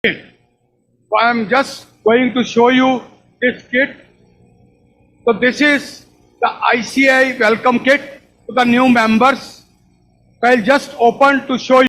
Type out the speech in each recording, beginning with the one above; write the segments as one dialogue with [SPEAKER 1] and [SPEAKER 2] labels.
[SPEAKER 1] So I am just going to show you this kit. So this is the ICAI welcome kit to the new members. I'll just open to show you.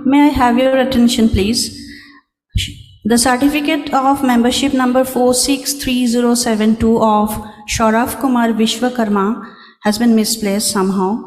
[SPEAKER 2] may I have your attention, please? The certificate of membership number 463072 of Shaurav Kumar Vishwakarma has been misplaced somehow.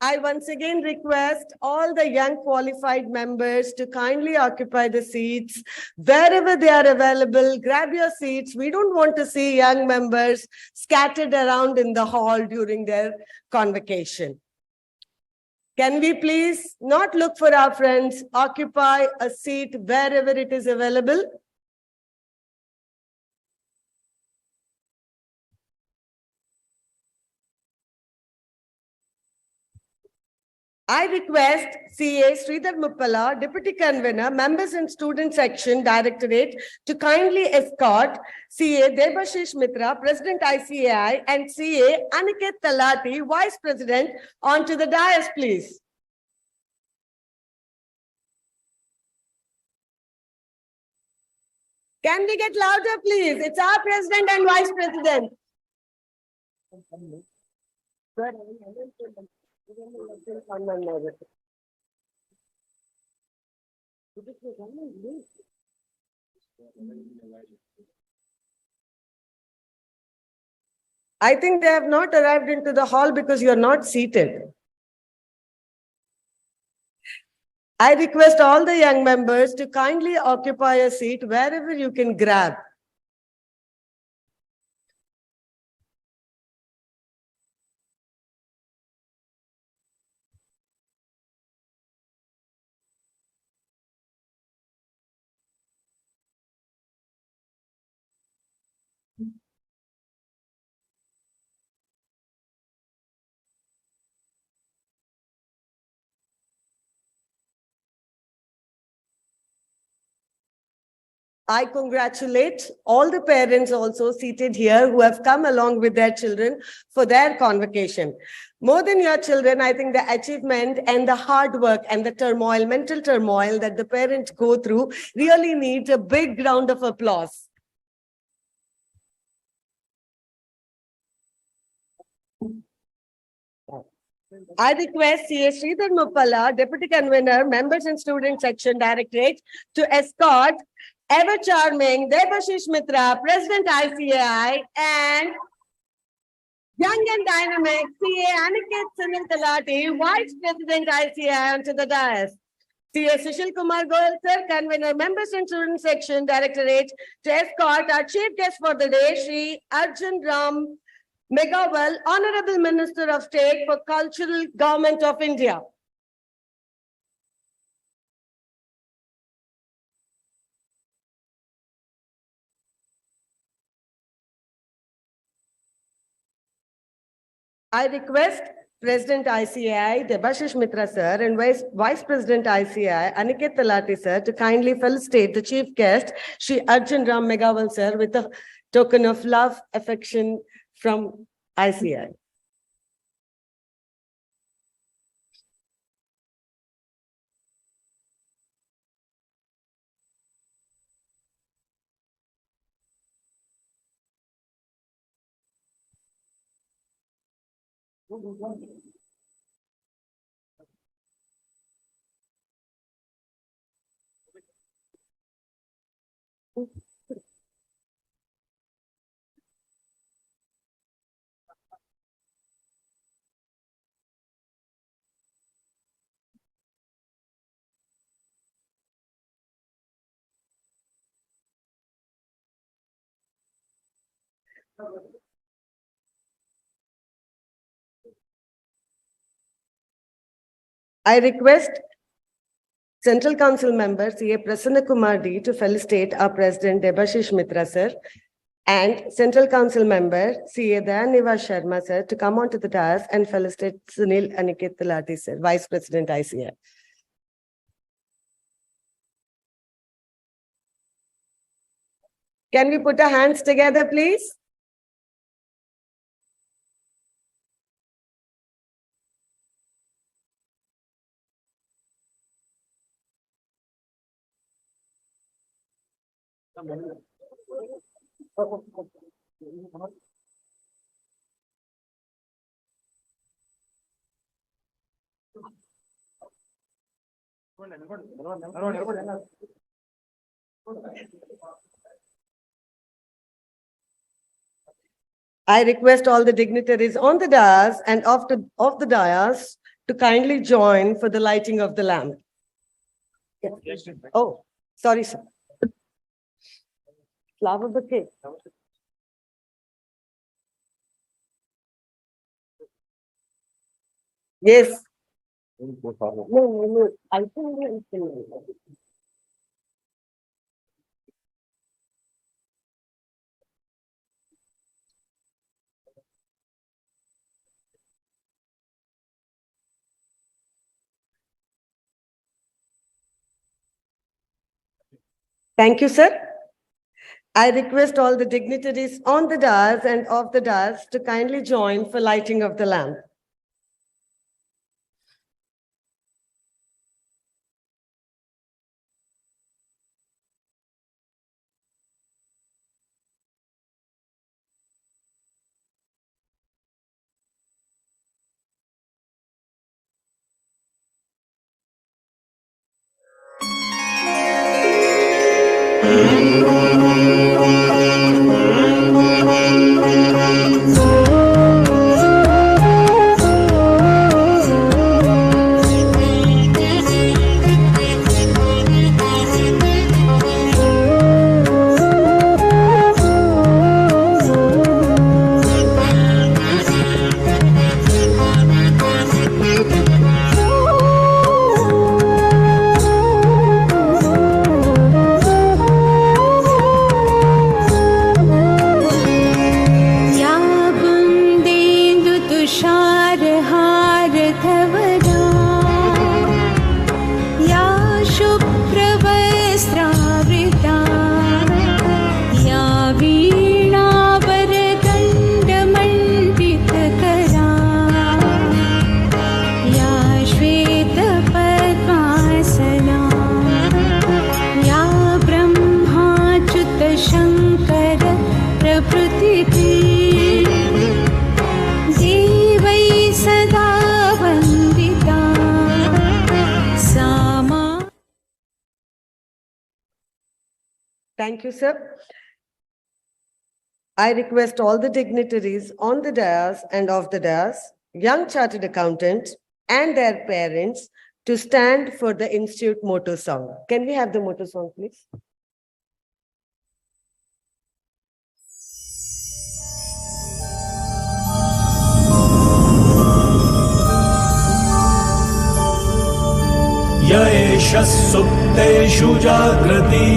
[SPEAKER 3] I once again request all the young qualified members to kindly occupy the seats wherever they are available. Grab your seats. We don't want to see young members scattered around in the hall during their convocation. Can we please not look for our friends, occupy a seat wherever it is available? I request CA Sridhar Muppala, Deputy Convener, Members and Student Section, Directorate, to kindly escort CA Debashish Mitra, President ICAI, and CA Aniket Talati, Vice President, onto the dais, please. Can we get louder, please? It's our President and Vice President. I think they have not arrived into the hall because you are not seated. I request all the young members to kindly occupy a seat wherever you can grab. I congratulate all the parents also seated here who have come along with their children for their convocation. More than your children, I think the achievement and the hard work and the turmoil, mental turmoil that the parents go through really needs a big round of applause. I request CA Sridhar Muppala, Deputy Convener, Members and Student Section Directorate, to escort ever charming Debashish Mitra, President ICAI, and young and dynamic CA Aniket Sunil Talati, Vice President ICAI, onto the dais. CA Sushil Kumar Goyal, Sir, Convener, Members and Student Section Directorate, to escort our Chief Guest for the day, Shri Arjun Ram Meghawal, Honorable Minister of State for Cultural Government of India. I request President ICAI, Debashish Mitra sir, and Vice President ICAI, Aniket Talati sir, to kindly felicitate the Chief Guest, Shri Arjun Ram Meghawal sir, with a token of love, affection from ICAI. I request Central Council member CA Prasanna Kumar D to felicitate our President Debashish Mitra sir and Central Council member CA Dayanivas Sharma sir to come onto the dais and felicitate Sunil Aniket Talati sir, Vice President ICAI. Can we put our hands together, please? I request all the dignitaries on the dais and off the dais to kindly join for the lighting of the lamp. Yeah. Oh, sorry, sir. Flower bouquet. Yes. No. I think Thank you, sir. I request all the dignitaries on the dais and off the dais to kindly join for lighting of the lamp. Thank you, sir. I request all the dignitaries on the dais and off the dais, young chartered accountants and their parents to stand for the Institute motto song. Can we have the motto song, please?
[SPEAKER 4] य एष सुप्तेषु जागृति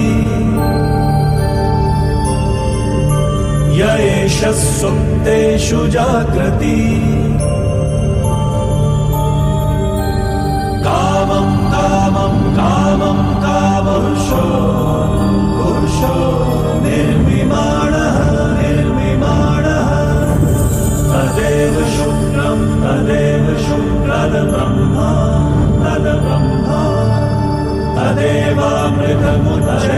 [SPEAKER 4] य एष सुप्तेषु जागृति कामं कामं कामं कामपुरुषो पुरुषो निर्मिमाणः निर्मिमाणः तदेव शुक्रं तद्ब्रह्मा तद्ब्रह्मा तदेवामृतमुच्यते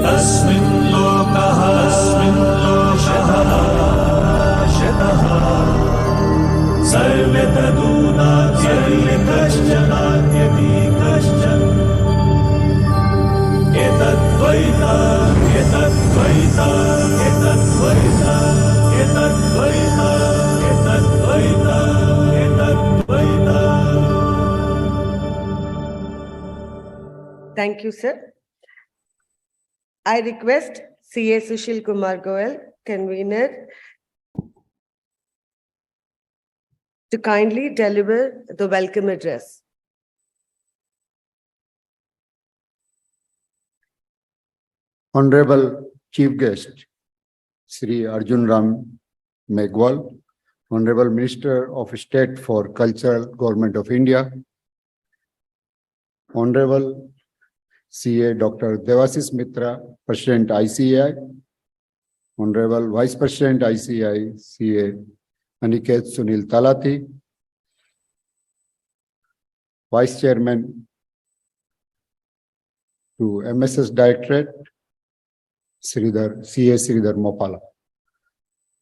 [SPEAKER 4] तस्मिन् लोकः शतः सर्वे तदूनाद्यति कश्चन एतद्वैता एतद्वैता एतद्वैता एतद्वैता एतद्वैता एतद्वैता.
[SPEAKER 3] Thank you, sir. I request CA Sushil Kumar Goel, convener, to kindly deliver the welcome address.
[SPEAKER 5] Honorable Chief Guest, Sri Arjun Ram Meghwal, Honorable Minister of State for Culture, Government of India, Honorable CA Dr. Devasis Mitra, President ICAI, Honorable Vice President ICAI, CA Aniket Sunil Talati, Vice Chairman to MSS Directorate, CA Sridhar Mopala.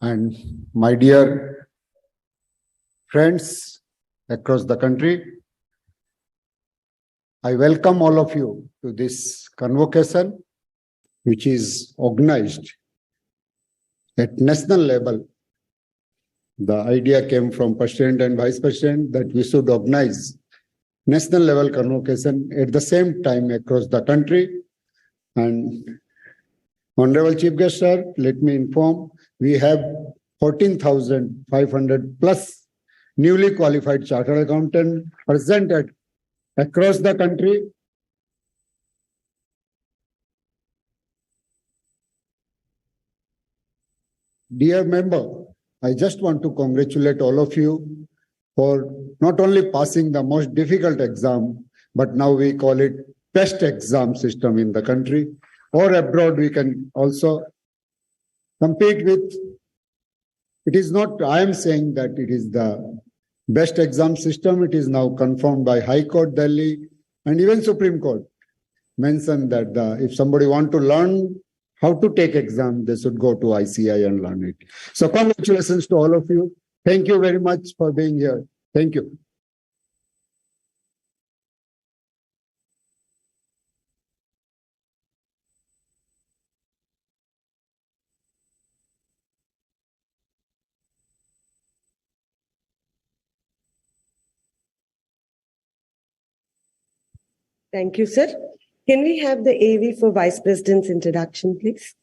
[SPEAKER 5] And my dear friends across the country, I welcome all of you to this convocation, which is organized at national level. The idea came from President and Vice President that we should organize national level convocation at the same time across the country. And Honorable Chief Guest, sir, let me inform, we have 14,500 plus newly qualified chartered accountants present across the country. Dear member, I just want to congratulate all of you for not only passing the most difficult exam, but now we call it best exam system in the country, or abroad we can also compete with. It is not, I am saying that it is the best exam system. It is now confirmed by High Court, Delhi, and even Supreme Court mentioned that if somebody want to learn how to take exam, they should go to ICAI and learn it. So congratulations to all of you. Thank you very much for being here. Thank you.
[SPEAKER 3] Thank you, sir. Can we have the AV for Vice President's introduction, please?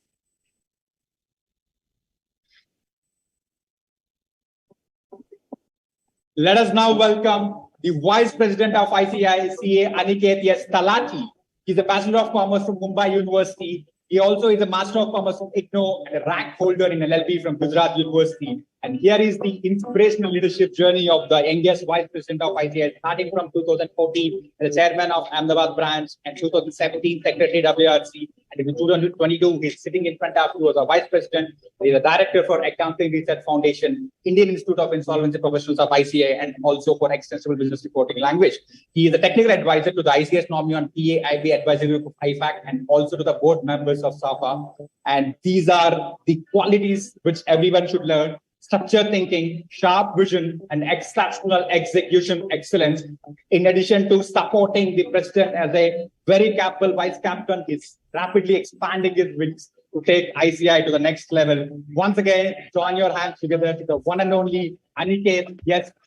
[SPEAKER 6] Let us now welcome the Vice President of ICAI, CA Aniket Talati. He's a Bachelor of Commerce from Mumbai University. He also is a Master of Commerce from ICNO and a rank holder in LLB from Gujarat University. And here is the inspirational leadership journey of the youngest Vice President of ICAI, starting from 2014 as the Chairman of Ahmedabad branch and 2017 Secretary WRC. And in 2022, he's sitting in front of you as a Vice President. He's a Director for Accounting Research Foundation, Indian Institute of Insolvency Professionals of ICAI, and also for Extensible Business Reporting Language. He is a technical advisor to the ICS nominee on PAIB Advisory Group of IFAC and also to the board members of SAFA. And these are the qualities which everyone should learn: structured thinking, sharp vision, and exceptional execution excellence. In addition to supporting the president as a very capable vice captain, he's rapidly expanding his wings to take ICAI to the next level. Once again, join your hands together to the one and only Aniket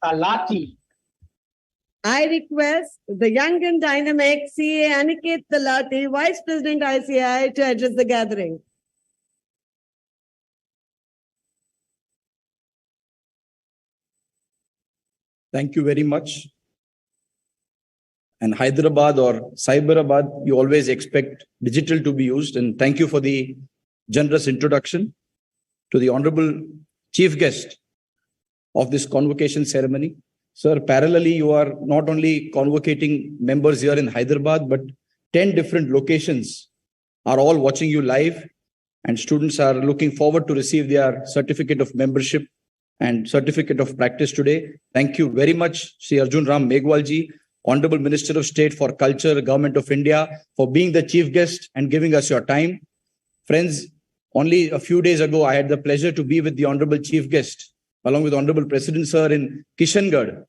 [SPEAKER 6] Talati.
[SPEAKER 3] I request the young and dynamic CA Aniket Talati, Vice President ICAI, to address the gathering.
[SPEAKER 7] Thank you very much. And Hyderabad or Cyberabad, you always expect digital to be used. And thank you for the generous introduction to the Honorable Chief Guest of this convocation ceremony. Sir, parallelly, you are not only convocating members here in Hyderabad, but 10 different locations are all watching you live. And students are looking forward to receive their certificate of membership and certificate of practice today. Thank you very much, Sri Arjun Ram Meghwal ji, Honorable Minister of State for Culture, Government of India, for being the chief guest and giving us your time. Friends, only a few days ago, I had the pleasure to be with the Honorable Chief Guest, along with Honorable President Sir, in Kishangarh,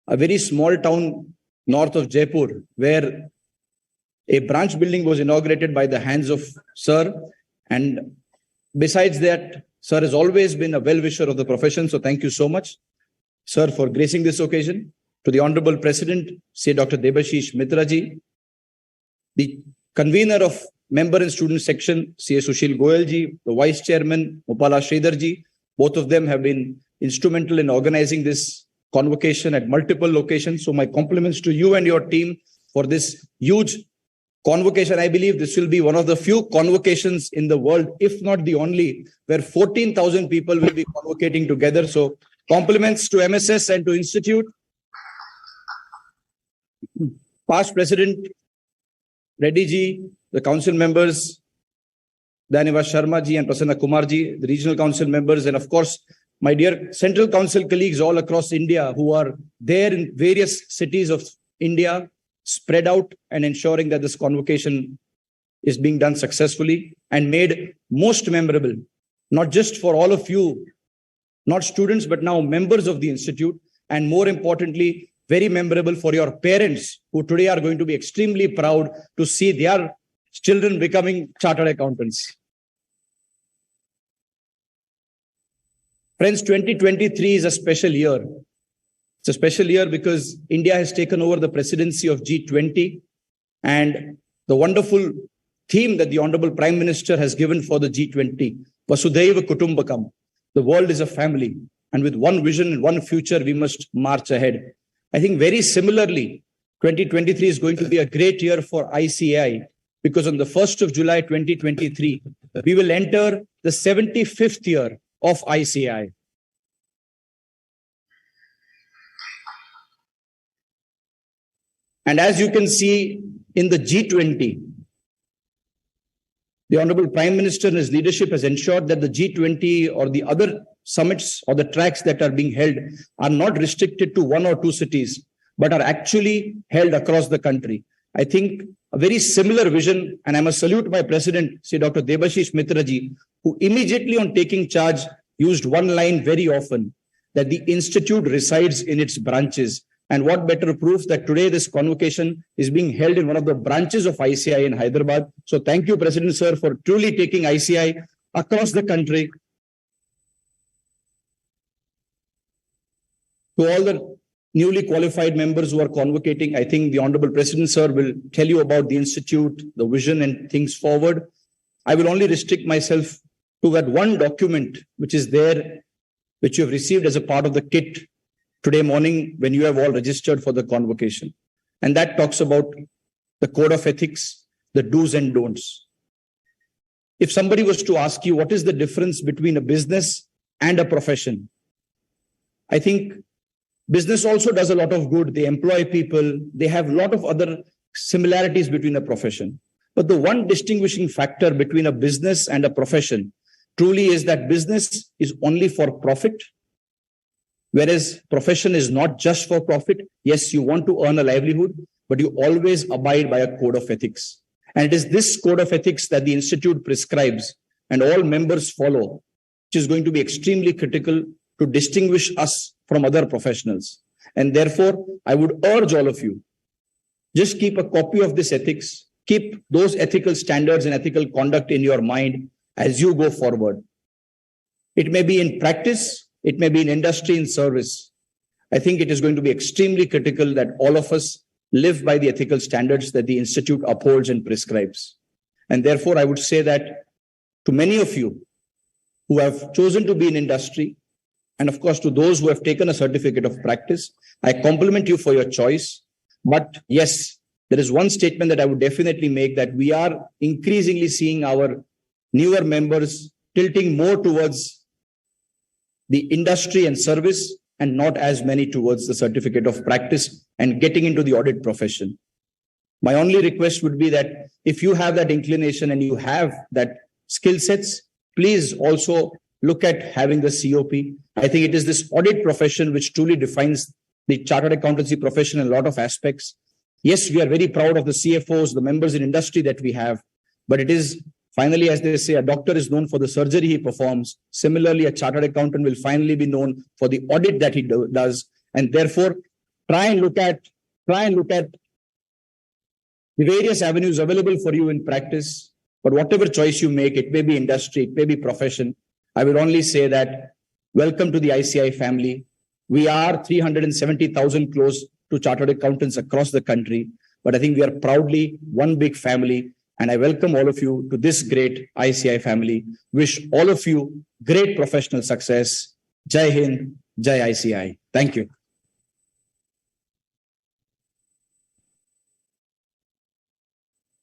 [SPEAKER 7] a very small town north of Jaipur, where a branch building was inaugurated by the hands of Sir. And besides that, Sir has always been a well-wisher of the profession. So thank you so much, Sir, for gracing this occasion. To the Honorable President, say Dr. Debashish Mitra ji, the convener of member in student section, C.A. Sushil Goyalji, the vice chairman, Mupala Sridharji. Both of them have been instrumental in organizing this convocation at multiple locations. So my compliments to you and your team for this huge convocation. I believe this will be one of the few convocations in the world, if not the only, where 14,000 people will be convocating together. So compliments to MSS and to Institute. Past President Reddy ji, the council members, Daniva Sharma ji and Prasanna Kumar ji, the regional council members, and of course, my dear central council colleagues all across India who are there in various cities of India, spread out and ensuring that this convocation is being done successfully and made most memorable, not just for all of you, not students, but now members of the institute, and more importantly, very memorable for your parents who today are going to be extremely proud to see their children becoming chartered accountants. Friends, 2023 is a special year. It's a special year because India has taken over the presidency of G20, and the wonderful theme that the Honorable Prime Minister has given for the G20, Vasudhaiva Kutumbakam. The world is a family, and with one vision and one future, we must march ahead. I think very similarly, 2023 is going to be a great year for ICAI because on the 1st of July, 2023, we will enter the 75th year of ICAI. And as you can see in the G20, the Honorable Prime Minister and his leadership has ensured that the G20 or the other summits or the tracks that are being held are not restricted to one or two cities, but are actually held across the country. I think a very similar vision, and I must salute my president, Sri Dr. Debashish Mitra ji, who immediately on taking charge used one line very often, that the institute resides in its branches. And what better proof that today this convocation is being held in one of the branches of ICAI in Hyderabad. So thank you, President Sir, for truly taking ICAI across the country. To all the newly qualified members who are convocating, I think the Honorable President Sir will tell you about the institute, the vision and things forward. I will only restrict myself to that one document which is there, which you have received as a part of the kit today morning when you have all registered for the convocation. And that talks about the code of ethics, the do's and don'ts. If somebody was to ask you what is the difference between a business and a profession, I think business also does a lot of good. They employ people. They have a lot of other similarities between a profession. But the one distinguishing factor between a business and a profession truly is that business is only for profit, whereas profession is not just for profit. Yes, you want to earn a livelihood, but you always abide by a code of ethics. And it is this code of ethics that the institute prescribes and all members follow, which is going to be extremely critical to distinguish us from other professionals. And therefore, I would urge all of you, just keep a copy of this ethics, keep those ethical standards and ethical conduct in your mind as you go forward. It may be in practice, it may be in industry, in service. I think it is going to be extremely critical that all of us live by the ethical standards that the institute upholds and prescribes. And therefore, I would say that to many of you who have chosen to be in industry, and of course, to those who have taken a certificate of practice, I compliment you for your choice. But yes, there is one statement that I would definitely make, that we are increasingly seeing our newer members tilting more towards the industry and service and not as many towards the certificate of practice and getting into the audit profession. My only request would be that if you have that inclination and you have that skill sets, please also look at having the COP. I think it is this audit profession which truly defines the chartered accountancy profession in a lot of aspects. Yes, we are very proud of the CFOs, the members in industry that we have, but it is finally, as they say, a doctor is known for the surgery he performs. Similarly, a chartered accountant will finally be known for the audit that he does. And therefore, try and look at the various avenues available for you in practice. But whatever choice you make, it may be industry, it may be profession, I will only say that welcome to the ICAI family. We are 370,000 close to chartered accountants across the country, but I think we are proudly one big family. And I welcome all of you to this great ICAI family. Wish all of you great professional success. Jai Hind, Jai ICAI. Thank you.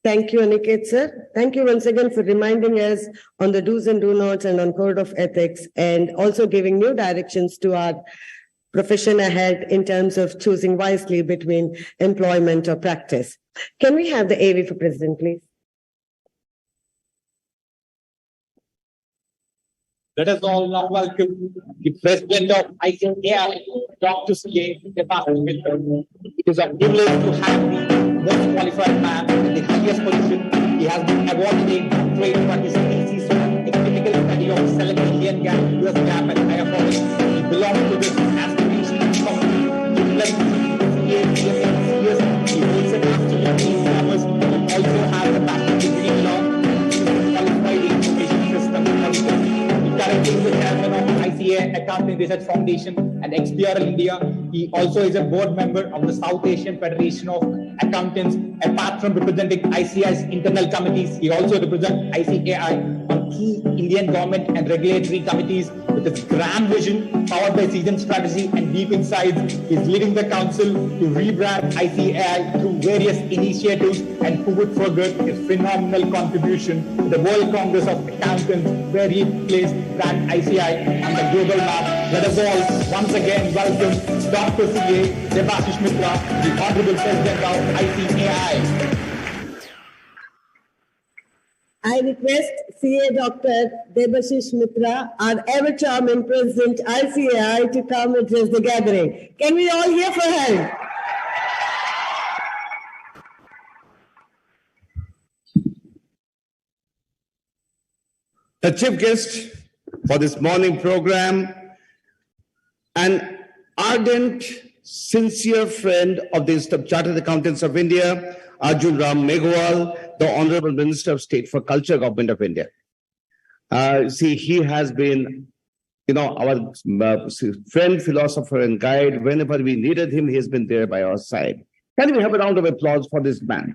[SPEAKER 3] Thank you, Aniket, sir. Thank you once again for reminding us on the do's and do nots and on code of ethics, and also giving new directions to our profession ahead in terms of choosing wisely between employment or practice. Can we have the AV for president, please?
[SPEAKER 6] Let us all now welcome the president of ICAI, Dr. C.A. It is a privilege to have the most qualified man in the highest position. He has been awarded a doctorate for his thesis on a critical study of select Indian gap, US gap, and higher forex. He belongs to this aspirational community. He blends CA, he holds a master's degree in commerce, and also has a bachelor's degree in law. He is qualified in information system technology. Currently is the chairman of ICAI Accounting Research Foundation and XBRL India. He also is a board member of the South Asian Federation of Accountants. Apart from representing ICAI's internal committees, he also represents ICAI on key Indian government and regulatory committees. With its grand vision, powered by seasoned strategy and deep insights, he is leading the council to rebrand ICAI through various initiatives and pivot for good. His phenomenal contribution to the World Congress of Accountants, where he placed brand ICAI on the global map. Let us all once again welcome Dr. C.A. Debashish Mitra, the Honorable President of ICAI.
[SPEAKER 3] I request CA Dr. Debashish Mitra, our ever charming President ICAI, to come address the gathering. Can we all hear for him?
[SPEAKER 8] The chief guest for this morning program, an ardent, sincere friend of the Institute of Chartered Accountants of India, Arjun Ram Meghwal, the Honorable Minister of State for Culture, Government of India. He has been, our friend, philosopher, and guide. Whenever we needed him, he has been there by our side. Can we have a round of applause for this man?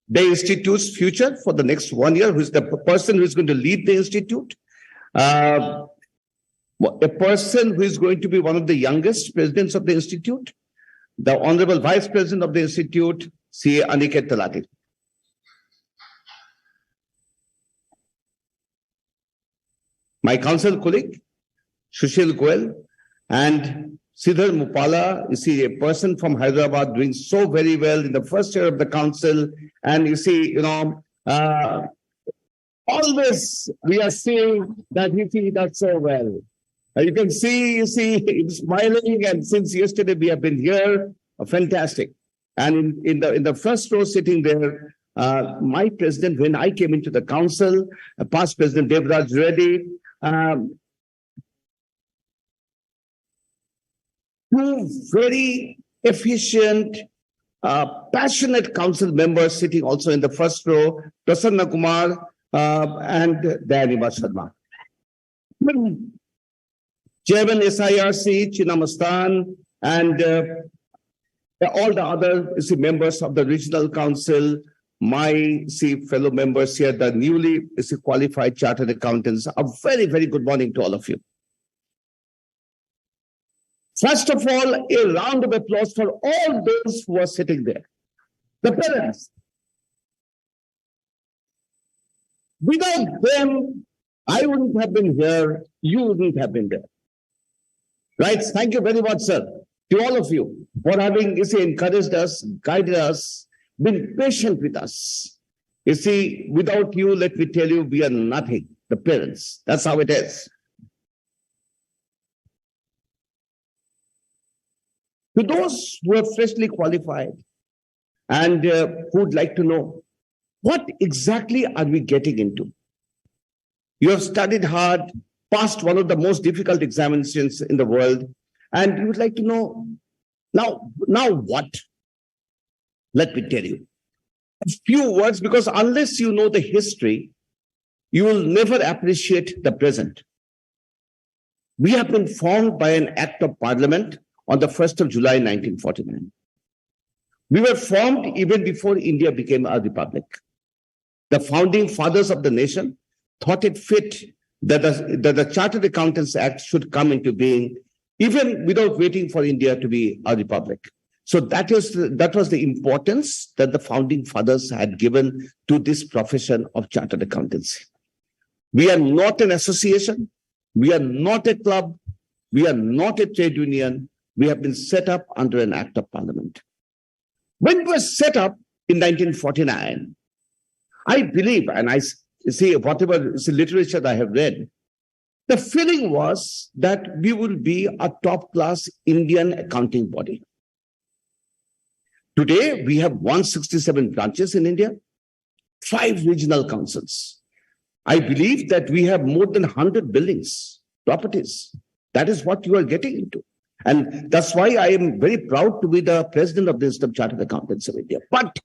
[SPEAKER 8] The Institute's future for the next 1 year, who is the person who is going to lead the Institute, a person who is going to be one of the youngest presidents of the Institute, the Honorable Vice President of the Institute, C.A. Aniket Talati. My council colleague, Sushil Goel, and Sidhar Mupala, you see, a person from Hyderabad doing so very well in the first year of the council. And you see, always we are seeing that he does so well. You can see, he's smiling, and since yesterday we have been here, fantastic. And in the first row sitting there, my president, when I came into the council, past President Devraj Reddy, two very efficient, passionate council members sitting also in the first row, Prasanna Kumar and Dayanima Sharma. Chairman SIRC, Chinamastan, and all the other members of the regional council, my fellow members here, the newly qualified chartered accountants, a very, very good morning to all of you. First of all, a round of applause for all those who are sitting there. The parents. Without them, I wouldn't have been here, you wouldn't have been there. Right? Thank you very much, sir, to all of you for having, encouraged us, guided us, been patient with us. Without you, let me tell you, we are nothing, the parents. That's how it is. To those who are freshly qualified and who would like to know, what exactly are we getting into? You have studied hard, passed one of the most difficult examinations in the world, and you would like to know, now what? Let me tell you. A few words, because unless you know the history, you will never appreciate the present. We have been formed by an act of parliament on the 1st of July 1949. We were formed even before India became a republic. The founding fathers of the nation thought it fit that the Chartered Accountants Act should come into being even without waiting for India to be a republic. So that was the importance that the founding fathers had given to this profession of chartered accountancy. We are not an association. We are not a club. We are not a trade union. We have been set up under an act of parliament. When it was set up in 1949, I believe, and I see whatever literature that I have read, the feeling was that we will be a top-class Indian accounting body. Today, we have 167 branches in India, 5 regional councils. I believe that we have more than 100 buildings, properties. That is what you are getting into. And that's why I am very proud to be the president of the Institute of Chartered Accountants of India. But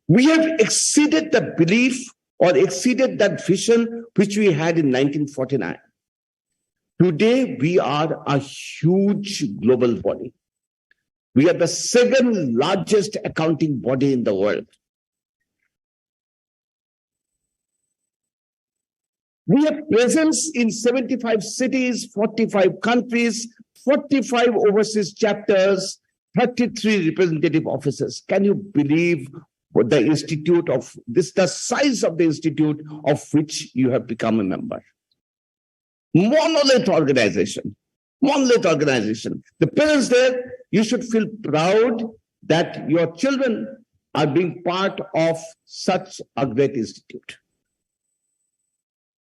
[SPEAKER 8] we have exceeded the belief or exceeded that vision which we had in 1949. Today, we are a huge global body. We are the 2nd largest accounting body in the world. We have presence in 75 cities, 45 countries, 45 overseas chapters, 33 representative offices. Can you believe what the institute of this, the size of the institute of which you have become a member? Monolith organization. Monolith organization. The parents there, you should feel proud that your children are being part of such a great institute.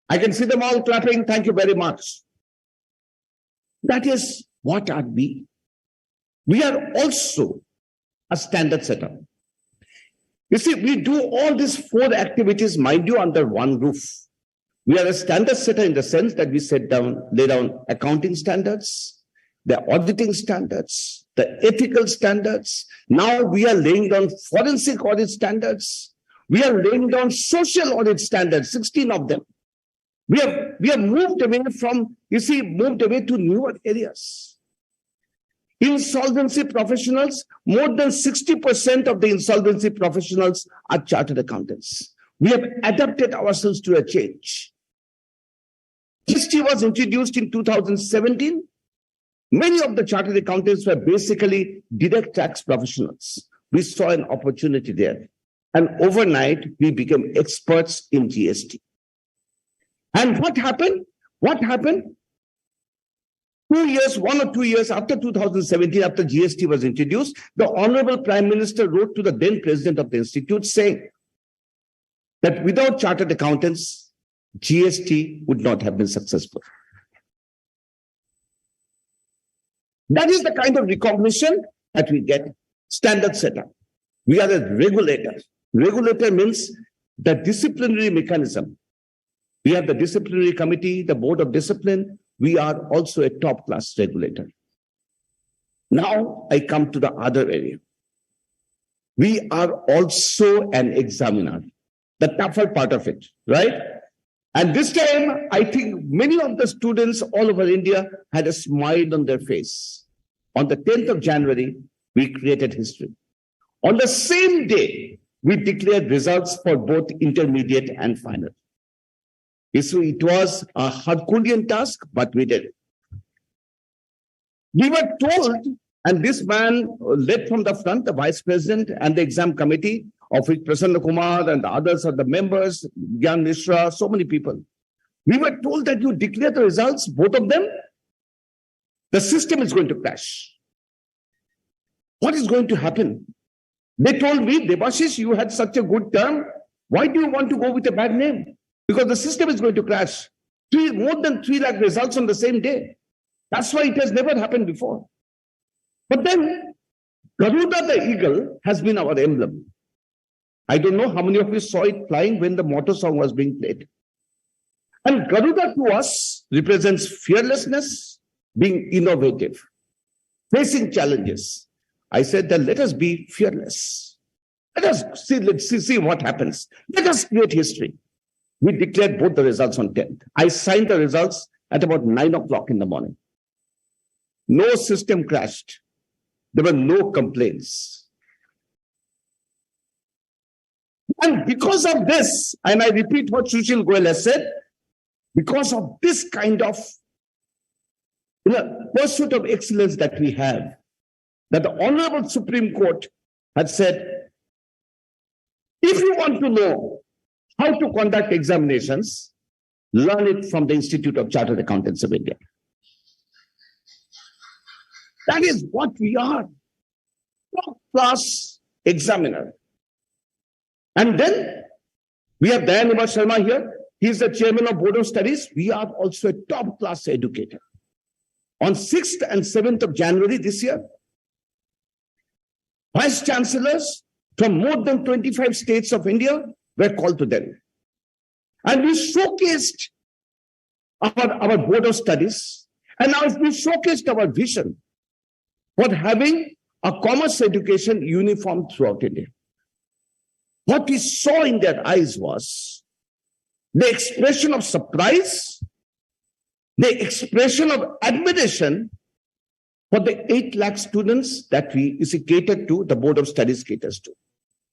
[SPEAKER 8] I can see them all clapping. Thank you very much. That is what are we. We are also a standard setter. You see, we do all these 4 activities, mind you, under one roof. We are a standard setter in the sense that we lay down accounting standards, the auditing standards, the ethical standards. Now we are laying down forensic audit standards. We are laying down social audit standards, 16 of them. We have moved away to newer areas. Insolvency professionals, more than 60% of the insolvency professionals are chartered accountants. We have adapted ourselves to a change. GST was introduced in 2017. Many of the chartered accountants were basically direct tax professionals. We saw an opportunity there. And overnight, we became experts in GST. And what happened? 1 or 2 years after 2017, after GST was introduced, the Honorable Prime Minister wrote to the then president of the institute saying that without chartered accountants, GST would not have been successful. That is the kind of recognition that we get. Standard setup. We are a regulator. Regulator means the disciplinary mechanism. We have the disciplinary committee, the board of discipline. We are also a top-class regulator. Now I come to the other area. We are also an examiner, the tougher part of it, right? And this time, I think many of the students all over India had a smile on their face. On the 10th of January, we created history. On the same day, we declared results for both intermediate and final. So it was a Herculean task, but we did it. We were told, and this man led from the front, the vice president and the exam committee, of which Prasanna Kumar and the others are the members, Gyan Mishra, so many people. We were told that you declare the results, both of them, the system is going to crash. What is going to happen? They told me, Debashish, you had such a good term. Why do you want to go with a bad name? Because the system is going to crash. More than 3 lakh results on the same day. That's why it has never happened before. But then, Garuda the eagle has been our emblem. I don't know how many of you saw it flying when the motto song was being played. And Garuda to us represents fearlessness, being innovative, facing challenges. I said that let us be fearless. Let's see what happens. Let us create history. We declared both the results on 10th. I signed the results at about 9 o'clock in the morning. no system crashed. There were no complaints. And because of this, and I repeat what Sushil Goyal has said, because of this kind of pursuit of excellence that we have, that the Honorable Supreme Court had said, if you want to know how to conduct examinations, learn it from the Institute of Chartered Accountants of India. That is what we are. Top-class examiner. And then we have Dayanima Sharma here. He is the chairman of Board of Studies. We are also a top-class educator. On 6th and 7th of January this year, vice chancellors from more than 25 states of India were called to Delhi. And we showcased our Board of Studies. And now we showcased our vision for having a commerce education uniform throughout India. What we saw in their eyes was the expression of surprise, the expression of admiration for the 8 lakh students that we catered to, the Board of Studies caters to.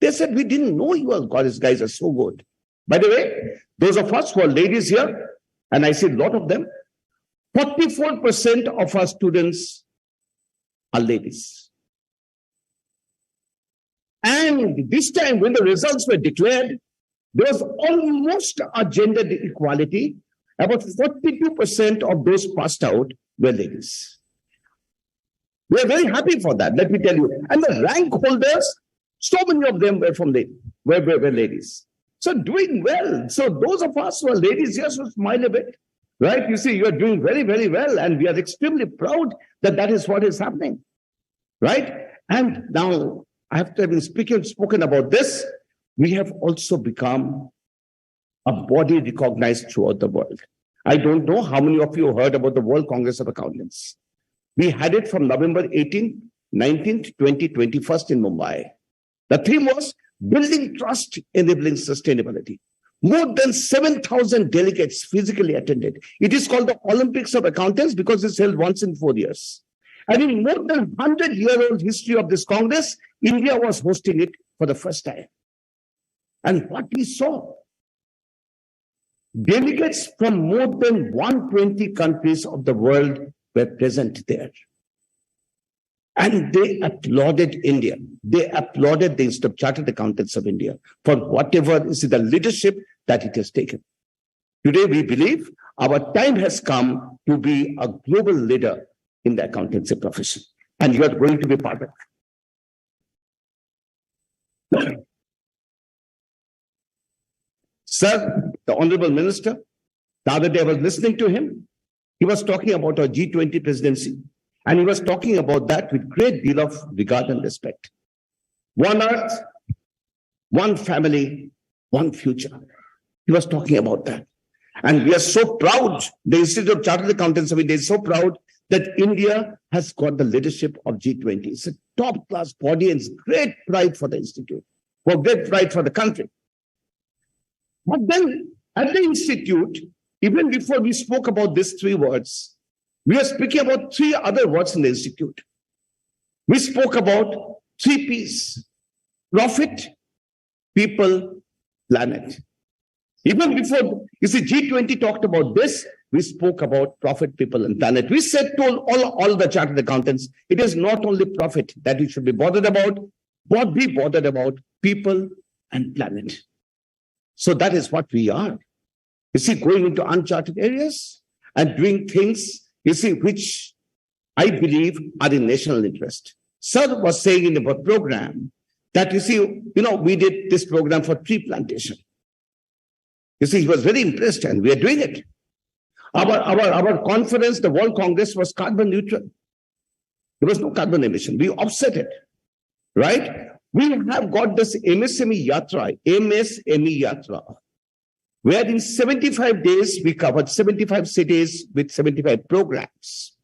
[SPEAKER 8] They said, we didn't know you guys are so good. By the way, those of us who are ladies here, and I see a lot of them, 44% of our students are ladies. And this time when the results were declared, there was almost a gender equality. About 42% of those passed out were ladies. We are very happy for that, let me tell you. And the rank holders, so many of them were ladies. So doing well. So those of us who are ladies here should smile a bit, right? You see, you are doing very, very well. And we are extremely proud that that is what is happening, right? And now, after having spoken about this, we have also become a body recognized throughout the world. I don't know how many of you heard about the World Congress of Accountants. We had it from November 18th, 19th, 20th, 21st in Mumbai. The theme was building trust, enabling sustainability. More than 7,000 delegates physically attended. It is called the Olympics of Accountants because it's held once in 4 years. And in more than 100-year-old history of this Congress, India was hosting it for the first time. And what we saw, delegates from more than 120 countries of the world were present there. And they applauded India. They applauded the Institute of Chartered Accountants of India for whatever is the leadership that it has taken. Today, we believe our time has come to be a global leader in the accountancy profession. And you are going to be part of it. Sir, the Honorable Minister, the other day I was listening to him. He was talking about our G20 presidency. And he was talking about that with great deal of regard and respect. One earth, one family, one future. He was talking about that. And we are so proud, the Institute of Chartered Accountants of India is so proud that India has got the leadership of G20. It's a top-class body and it's great pride for the Institute, for great pride for the country. But then at the Institute, even before we spoke about these 3 words, we are speaking about 3 other words in the Institute. We spoke about 3 P's: profit, people, planet. Even before, you see, G20 talked about this, we spoke about profit, people, and planet. We said to all the chartered accountants, it is not only profit that we should be bothered about, but be bothered about people and planet. So that is what we are. You see, going into uncharted areas and doing things, you see, which I believe are in national interest. Sir was saying in the program that, you see, we did this program for tree plantation. You see, he was very impressed and we are doing it. Our conference, the World Congress, was carbon neutral. There was no carbon emission. We offset it, right? We have got this MSME Yatra, where in 75 days, we covered 75 cities with 75 programs.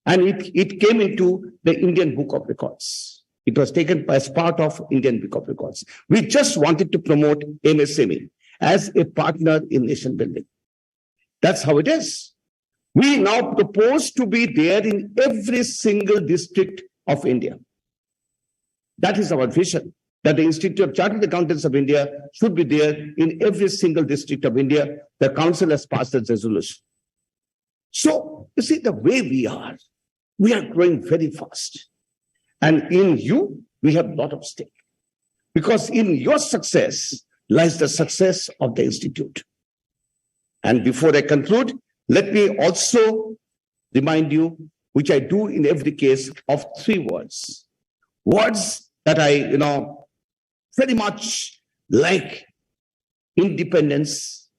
[SPEAKER 8] And it came into the Indian Book of Records. It was taken as part of Indian Book of Records. We just wanted to promote MSME as a partner in nation building. That's how it is. We now propose to be there in every single district of India. That is our vision, that the Institute of Chartered Accountants of India should be there in every single district of India. The council has passed that resolution. So, you see, the way we are growing very fast. And in you, we have a lot of stake. Because in your success lies the success of the Institute. And before I conclude, let me also remind you, which I do in every case, of 3 words. Words that I, very much like: independence,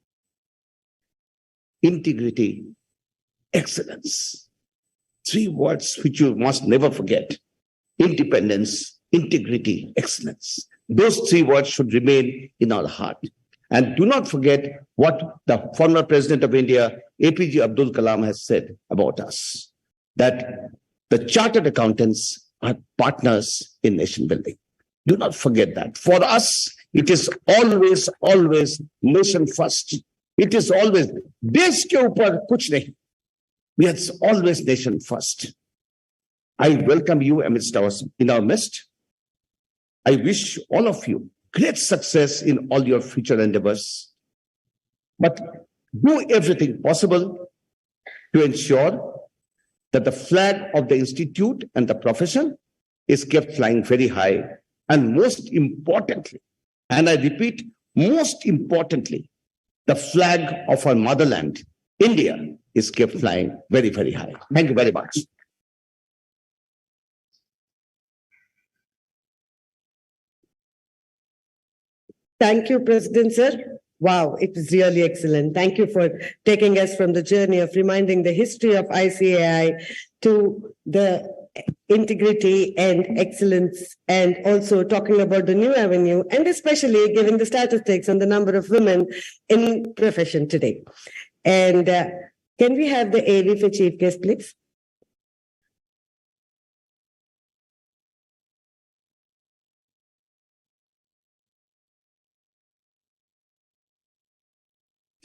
[SPEAKER 8] integrity, excellence. 3 words which you must never forget: independence, integrity, excellence. Those 3 words should remain in our heart. And do not forget what the former President of India, APJ Abdul Kalam, has said about us, that the chartered accountants are partners in nation building. Do not forget that. For us, it is always, always nation first. It is always, desh ke upar kuch nahi. We are always nation first. I welcome you in our midst. I wish all of you great success in all your future endeavors. But do everything possible to ensure that the flag of the institute and the profession is kept flying very high. And most importantly, and I repeat, most importantly, the flag of our motherland, India, is kept flying very, very high. Thank you very much.
[SPEAKER 3] Thank you, President, sir. Wow, it was really excellent. Thank you for taking us from the journey of reminding the history of ICAI to the integrity and excellence, and also talking about the new avenue, and especially giving the statistics on the number of women in profession today. And can we have the AV for Chief Guest, please?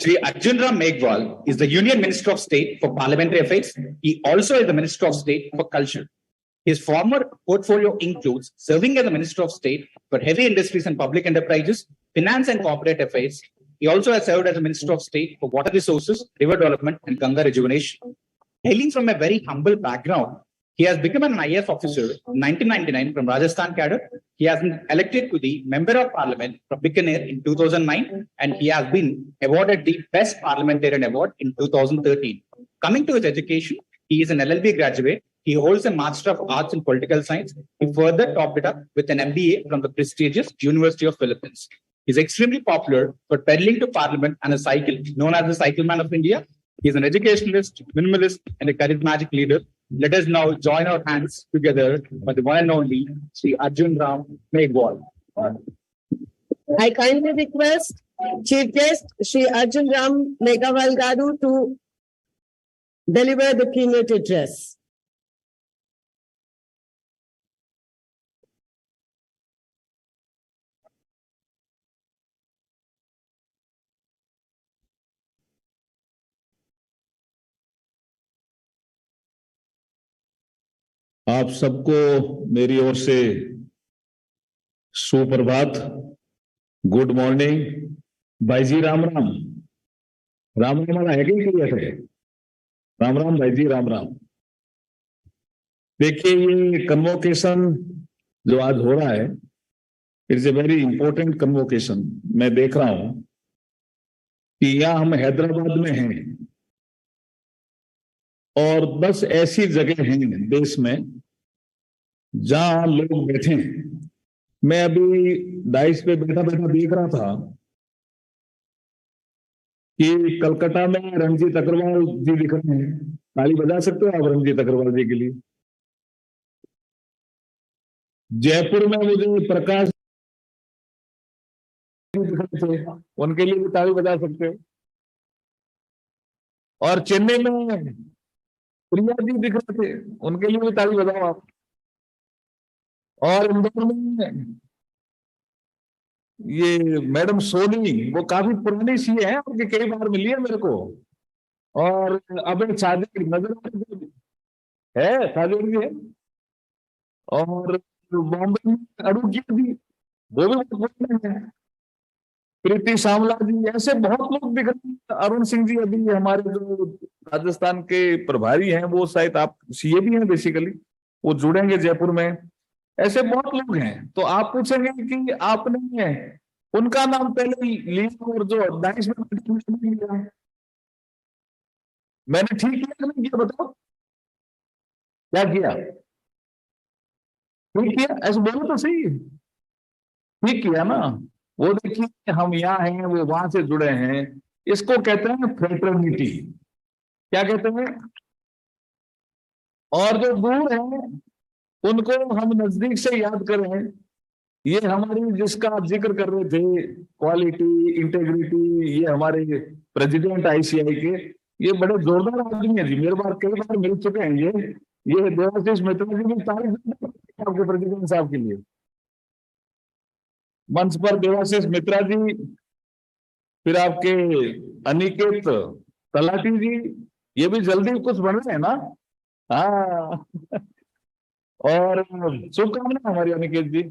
[SPEAKER 6] Sri Arjun Ram Meghwal is the Union Minister of State for Parliamentary Affairs. He also is the Minister of State for Culture. His former portfolio includes serving as the Minister of State for Heavy Industries and Public Enterprises, Finance and Corporate Affairs. He also has served as the Minister of State for Water Resources, River Development and Ganga Rejuvenation. Hailing from a very humble background, he has become an IAS officer in 1999 from Rajasthan cadre. He has been elected to the Member of Parliament from Bikaner in 2009, and he has been awarded the Best Parliamentarian Award in 2013. Coming to his education, he is an LLB graduate. He holds a Master of Arts in Political Science. He further topped it up with an MBA from the prestigious University of Philippines. He is extremely popular for pedaling to Parliament and a cycle, known as the Cycle Man of India. He is an educationalist, minimalist, and a charismatic leader. Let us now join our hands together for the one and only Sri Arjun Ram Meghwal.
[SPEAKER 3] I kindly request Chief Guest Sri Arjun Ram Meghwal Garu to deliver the keynote address.
[SPEAKER 9] आप सबको मेरी ओर से सुप्रभात, good morning, भाई जी राम राम। राम राम वाला है क्या ऐसे? राम राम भाई जी, राम राम। देखिए, ये कन्वोकेशन जो आज हो रहा है, it's a very important convocation. मैं देख रहा हूं कि यहाँ हम हैदराबाद में हैं और 10 ऐसी जगह हैं देश में जहां लोग बैठे हैं। मैं अभी डाइस पे बैठा बैठा देख रहा था कि कलकत्ता में रणजीत अग्रवाल जी दिख रहे हैं। ताली बजा सकते हो आप रणजीत अग्रवाल जी के लिए? जयपुर में मुझे प्रकाश उनके लिए भी ताली बजा सकते हो। और चेन्नई में प्रिया जी दिख रहे थे, उनके लिए भी ताली बजाओ आप। और इंदौर में ये मैडम सोनी, वो काफी पुरानी सीए है और कई बार मिली है मेरे को। और अब एक शादी नजर आ रही है, शादी हो रही है। और बॉम्बे में अड़ुगिया जी, वो भी बहुत बड़े हैं। प्रीति शामला जी, ऐसे बहुत लोग दिख रहे हैं। अरुण सिंह जी अभी हमारे जो राजस्थान के प्रभारी हैं, वो शायद आप सीए भी हैं बेसिकली, वो जुड़ेंगे जयपुर में। ऐसे बहुत लोग हैं। तो आप पूछेंगे कि आपने उनका नाम पहले लिया और जो 22 में नहीं लिया, मैंने ठीक किया कि नहीं किया, बताओ क्या किया? ठीक किया, ऐसे बोलो तो सही। ठीक किया ना। वो देखिए, हम यहाँ हैं, वो वहां से जुड़े हैं। इसको कहते हैं फ्रेटर्निटी। क्या कहते हैं? और जो दूर हैं उनको हम नजदीक से याद करें। ये हमारी, जिसका आप जिक्र कर रहे थे, क्वालिटी, इंटेग्रिटी, ये हमारे प्रेसिडेंट आईसीआई के, ये बड़े जोरदार आदमी है जी। मेरे बार कई बार मिल चुके हैं ये देवाशीष मित्र जी की तारीफ आपके प्रेसिडेंट साहब के लिए। मंच पर देवाशीष मित्रा जी, फिर आपके अनिकेत तलाटी जी, ये भी जल्दी कुछ बन रहे हैं ना। हाँ। और शुभकामनाएं हमारी अनिकेत जी।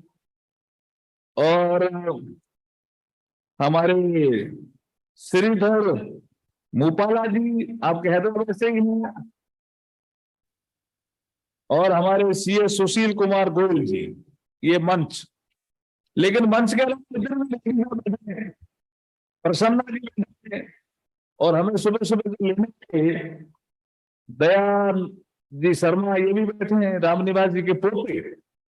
[SPEAKER 9] और हमारे श्रीधर मुपाला जी, आपके हैदराबाद से ही हैं। और हमारे सीए सुशील कुमार गोयल जी, ये मंच। लेकिन मंच के अलावा इधर भी बैठे हैं, प्रसन्ना जी बैठे हैं। और हमें सुबह सुबह जो लेने के दयाल जी शर्मा, ये भी बैठे हैं, रामनिवास जी के पोते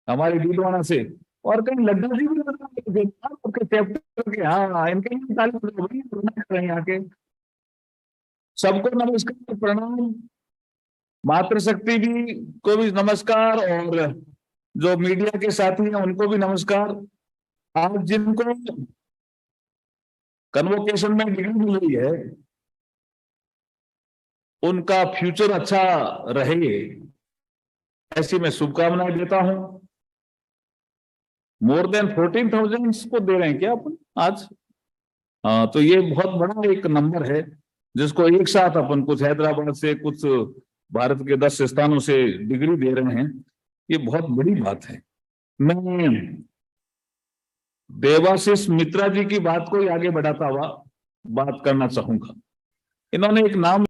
[SPEAKER 9] हमारे डीडवाना से। और कहीं लड्डू जी भी आपके चैप्टर के, हाँ, इनके लिए तारीफ कर रहे हैं आके। सबको नमस्कार, प्रणाम। मातृशक्ति भी को भी नमस्कार, और जो मीडिया के साथी हैं उनको भी नमस्कार। आज जिनको कन्वोकेशन में डिग्री मिल रही है, उनका फ्यूचर अच्छा रहे, ऐसी मैं शुभकामनाएं देता हूं। मोर देन 14,000 को दे रहे हैं क्या अपन आज? हाँ, तो ये बहुत बड़ा एक नंबर है, जिसको एक साथ अपन कुछ हैदराबाद से, कुछ भारत के 10 स्थानों से डिग्री दे रहे हैं। ये बहुत बड़ी बात है। मैं देवाशीष मित्रा जी की बात को ही आगे बढ़ाता हुआ बात करना चाहूंगा। इन्होंने एक नाम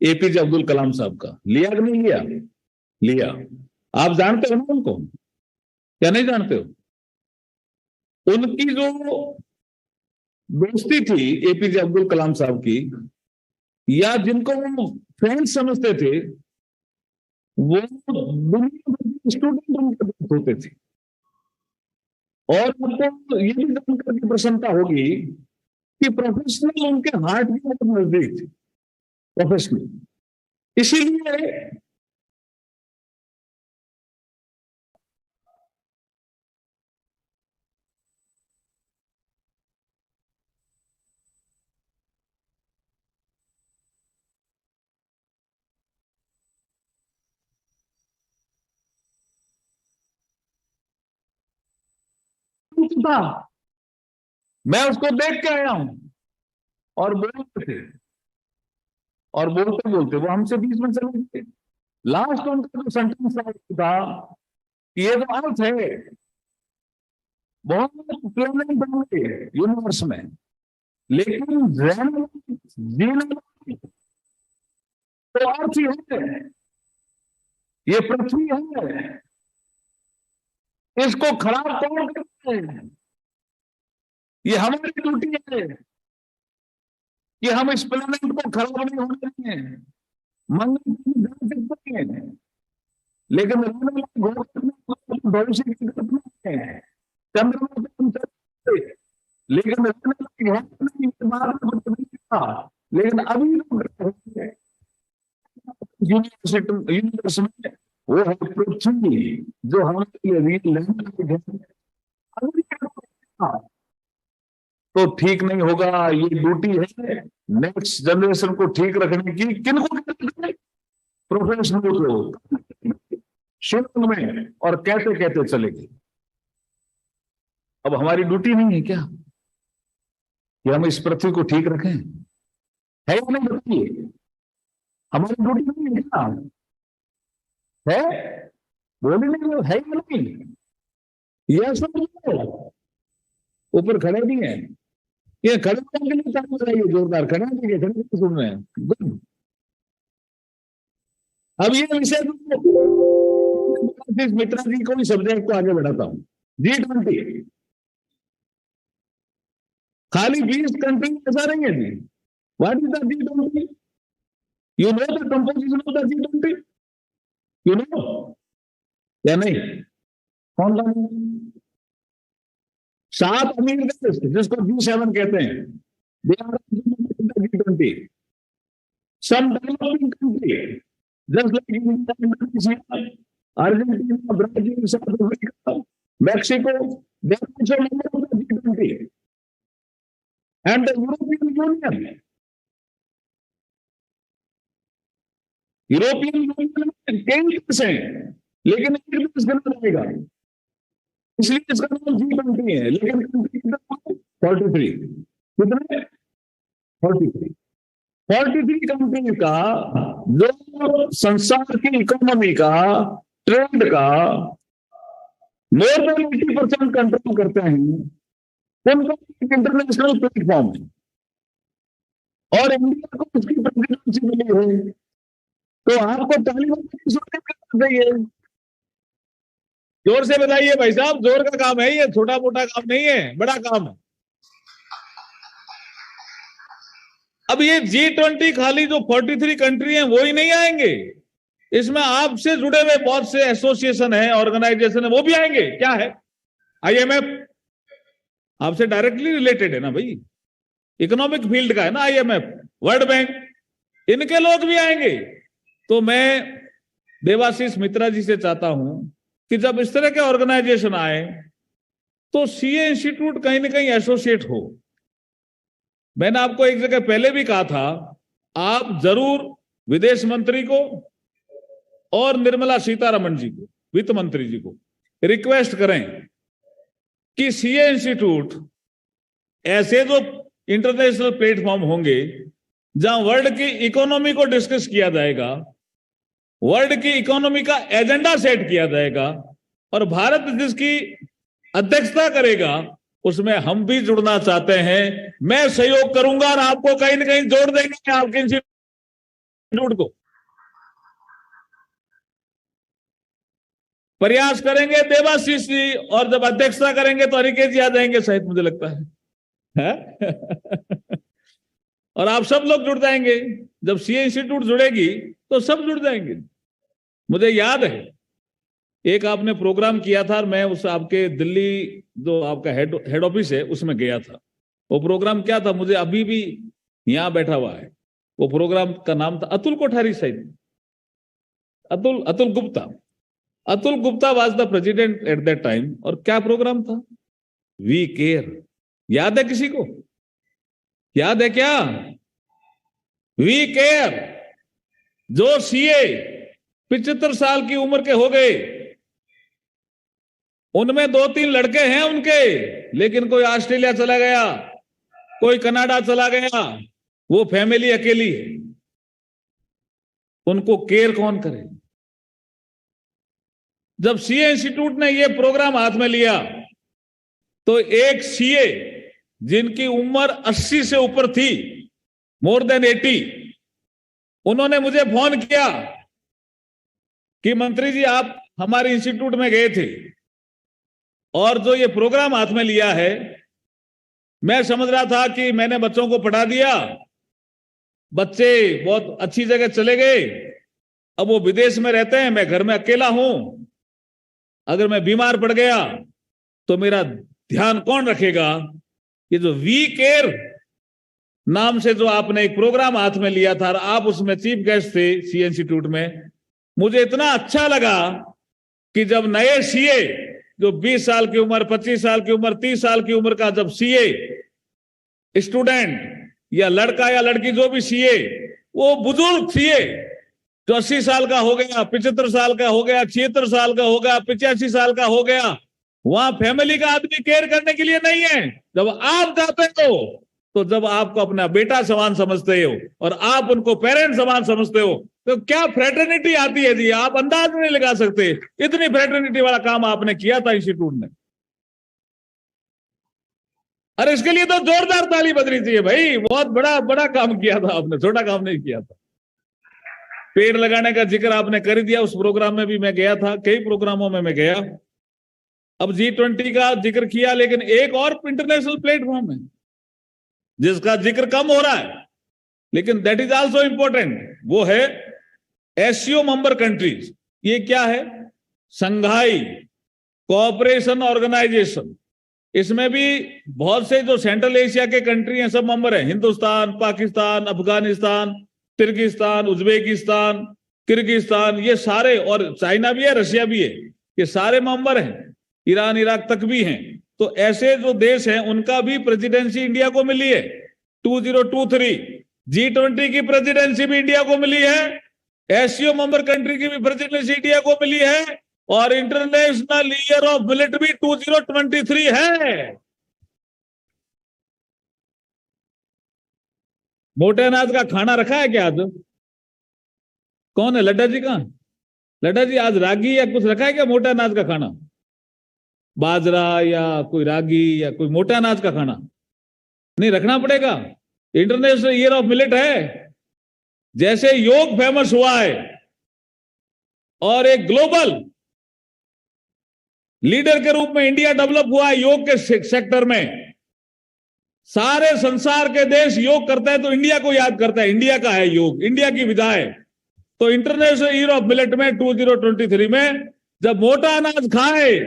[SPEAKER 9] एपीजे अब्दुल कलाम साहब का लिया कि नहीं लिया? लिया। आप जानते हो ना उनको, क्या नहीं जानते हो? उनकी जो दोस्ती थी एपीजे अब्दुल कलाम साहब की, या जिनको वो फ्रेंड समझते थे, वो दुनिया भर के स्टूडेंट उनके दोस्त होते थे। और आपको ये भी जानकर के प्रसन्नता होगी कि प्रोफेशनल उनके हार्ट के बहुत नजदीक थे, प्रोफेशनल। इसीलिए था, मैं उसको देख के आया हूं। और बोलते थे, और बोलते बोलते वो हमसे बीच में चले गए। लास्ट उनका जो सेंटेंस था, ये जो अर्थ है बहुत प्लेनेट बने यूनिवर्स में, लेकिन जीना तो अर्थ ही है, ये पृथ्वी है। इसको खराब कौन करते हैं? ये हमारी ड्यूटी है कि हम इस प्लेनेट को खराब नहीं होने दें। मंगल जा सकते हैं, लेकिन भविष्य की घटना है। चंद्रमा पे हम चलते, लेकिन लेकिन अभी यूनिवर्स में वो है पृथ्वी, जो हमारे लिए तो ठीक नहीं होगा। ये ड्यूटी है नेक्स्ट जनरेशन को ठीक रखने की। किनको? प्रोफेशनल को शुरू में, और कहते कहते चलेगी। अब हमारी ड्यूटी नहीं है क्या कि हम इस पृथ्वी को ठीक रखें? है या नहीं बताइए? हमारी ड्यूटी नहीं है क्या? है? बोली नहीं, है या नहीं? यस ऊपर खड़े भी हैं, ये खड़े होने के लिए ताली बजाइए जोरदार, खड़े होंगे, खड़े होके सुन रहे हैं, गुड। अब ये विषय मित्रा जी को भी सब्जेक्ट को आगे बढ़ाता हूं। G20 खाली 20 कंट्री ऐसा नहीं है जी। What is the G20? You know the composition of the G20? You know या नहीं? कौन कौन? 7 अमीर देश जिसको G7 कहते हैं, they are G20। Some developing country just like Indonesia, Argentina, Brazil, South Africa, Mexico, they are also member of the G20 and the European Union. European Union में कई देश हैं, लेकिन एक देश गलत रहेगा, इसलिए इसका नाम G20 है, लेकिन कंट्री कितना? 43। कितने? 43। 43 कंट्री का जो संसार की इकोनॉमी का, ट्रेड का मोर देन 80% कंट्रोल करते हैं, उनका एक इंटरनेशनल प्लेटफॉर्म है, और इंडिया को उसकी प्रेसिडेंसी मिली है, तो आपको ताली चाहिए। जोर से बताइए भाई साहब, जोर का काम है ये, छोटा मोटा काम नहीं है, बड़ा काम है। अब ये G20 खाली जो 43 कंट्री हैं वो ही नहीं आएंगे, इसमें आपसे जुड़े हुए बहुत से एसोसिएशन है, ऑर्गेनाइजेशन है, वो भी आएंगे। क्या है? IMF आपसे डायरेक्टली रिलेटेड है ना भाई, इकोनॉमिक फील्ड का है ना IMF, वर्ल्ड बैंक, इनके लोग भी आएंगे। तो मैं देवाशीष मित्रा जी से चाहता हूं कि जब इस तरह के ऑर्गेनाइजेशन आए तो CA इंस्टीट्यूट कहीं ना कहीं एसोसिएट हो। मैंने आपको एक जगह पहले भी कहा था, आप जरूर विदेश मंत्री को और निर्मला सीतारमण जी को, वित्त मंत्री जी को रिक्वेस्ट करें कि CA इंस्टीट्यूट ऐसे जो इंटरनेशनल प्लेटफॉर्म होंगे जहां वर्ल्ड की इकोनॉमी को डिस्कस किया जाएगा, वर्ल्ड की इकोनॉमी का एजेंडा सेट किया जाएगा, और भारत जिसकी अध्यक्षता करेगा उसमें हम भी जुड़ना चाहते हैं। मैं सहयोग करूंगा और आपको कहीं ना कहीं जोड़ देंगे आपके इंस्टीट्यूट को, प्रयास करेंगे देवाशीष जी, और जब अध्यक्षता करेंगे तो अनिकेत जी आ जाएंगे शायद, मुझे लगता है? और आप सब लोग जुड़ जाएंगे। जब CA इंस्टीट्यूट जुड़ेगी तो सब जुड़ जाएंगे। मुझे याद है एक आपने प्रोग्राम किया था, और मैं उस आपके दिल्ली जो आपका हेड ऑफिस है उसमें गया था। वो प्रोग्राम क्या था, मुझे अभी भी यहां बैठा हुआ है। वो प्रोग्राम का नाम था अतुल कोठारी साहब, Atul Gupta. Atul Gupta was the president at that time. और क्या प्रोग्राम था? We care. याद है किसी को? याद है क्या? We care. जो CA 75 साल की उम्र के हो गए, उनमें 2-3 लड़के हैं उनके, लेकिन कोई ऑस्ट्रेलिया चला गया, कोई कनाडा चला गया, वो फैमिली अकेली है। उनको केयर कौन करे? जब CA इंस्टीट्यूट ने ये प्रोग्राम हाथ में लिया तो एक CA जिनकी उम्र 80 से ऊपर थी, मोर देन 80, उन्होंने मुझे फोन किया कि मंत्री जी आप हमारे इंस्टीट्यूट में गए थे और जो ये प्रोग्राम हाथ में लिया है, मैं समझ रहा था कि मैंने बच्चों को पढ़ा दिया, बच्चे बहुत अच्छी जगह चले गए, अब वो विदेश में रहते हैं, मैं घर में अकेला हूं, अगर मैं बीमार पड़ गया तो मेरा ध्यान कौन रखेगा? ये जो वी केयर नाम से जो आपने एक प्रोग्राम हाथ में लिया था, आप उसमें चीफ गेस्ट थे CA इंस्टीट्यूट में, मुझे इतना अच्छा लगा कि जब नए CA जो 20 साल की उम्र, 25 साल की उम्र, 30 साल की उम्र का जब CA स्टूडेंट या लड़का या लड़की जो भी CA, वो बुजुर्ग CA जो 80 साल का हो गया, 75 साल का हो गया, 76 साल का हो गया, 85 साल का हो गया, वहां फैमिली का आदमी केयर करने के लिए नहीं है। जब आप जाते हो तो जब आपको अपना बेटा समान समझते हो और आप उनको पेरेंट समान समझते हो तो क्या फ्रेटर्निटी आती है जी, आप अंदाज नहीं लगा सकते। इतनी फ्रेटर्निटी वाला काम आपने किया था इंस्टीट्यूट ने। अरे इसके लिए तो जोरदार ताली बजनी चाहिए भाई, बहुत बड़ा बड़ा काम किया था आपने, छोटा काम नहीं किया था। पेड़ लगाने का जिक्र आपने कर दिया, उस प्रोग्राम में भी मैं गया था, कई प्रोग्रामों में मैं गया। अब G20 का जिक्र किया, लेकिन एक और इंटरनेशनल प्लेटफॉर्म है जिसका जिक्र कम हो रहा है, लेकिन दैट इज आल्सो इंपॉर्टेंट, वो है एससीओ मेंबर कंट्रीज। ये क्या है? संघाई कोऑपरेशन ऑर्गेनाइजेशन। इसमें भी बहुत से जो सेंट्रल एशिया के कंट्री हैं सब मेंबर हैं, हिंदुस्तान, पाकिस्तान, अफगानिस्तान, तिर्गिस्तान, उज्बेकिस्तान, किर्गिस्तान, ये सारे, और चाइना भी है, रशिया भी है, ये सारे मेंबर हैं, ईरान इराक तक भी हैं। तो ऐसे जो देश हैं उनका भी प्रेसिडेंसी इंडिया को मिली है 2023। G20 की प्रेसिडेंसी भी इंडिया को मिली है, एससीओ मेंबर कंट्री की भी प्रेसिडेंसी इंडिया को मिली है, और इंटरनेशनल ईयर ऑफ मिलेट भी 2023 है। मोटे अनाज का खाना रखा है क्या आज? कौन है लड्डा जी? कहां लड्डा जी? आज रागी या कुछ रखा है क्या मोटे अनाज का खाना? बाजरा या कोई रागी या कोई मोटा अनाज का खाना नहीं रखना पड़ेगा। इंटरनेशनल ईयर ऑफ मिलेट है। जैसे योग फेमस हुआ है और एक ग्लोबल लीडर के रूप में इंडिया डेवलप हुआ है योग के सेक्टर में, सारे संसार के देश योग करते हैं तो इंडिया को याद करता है, इंडिया का है योग, इंडिया की विधा है। तो इंटरनेशनल ईयर ऑफ मिलेट में 2023 में जब मोटा अनाज खाए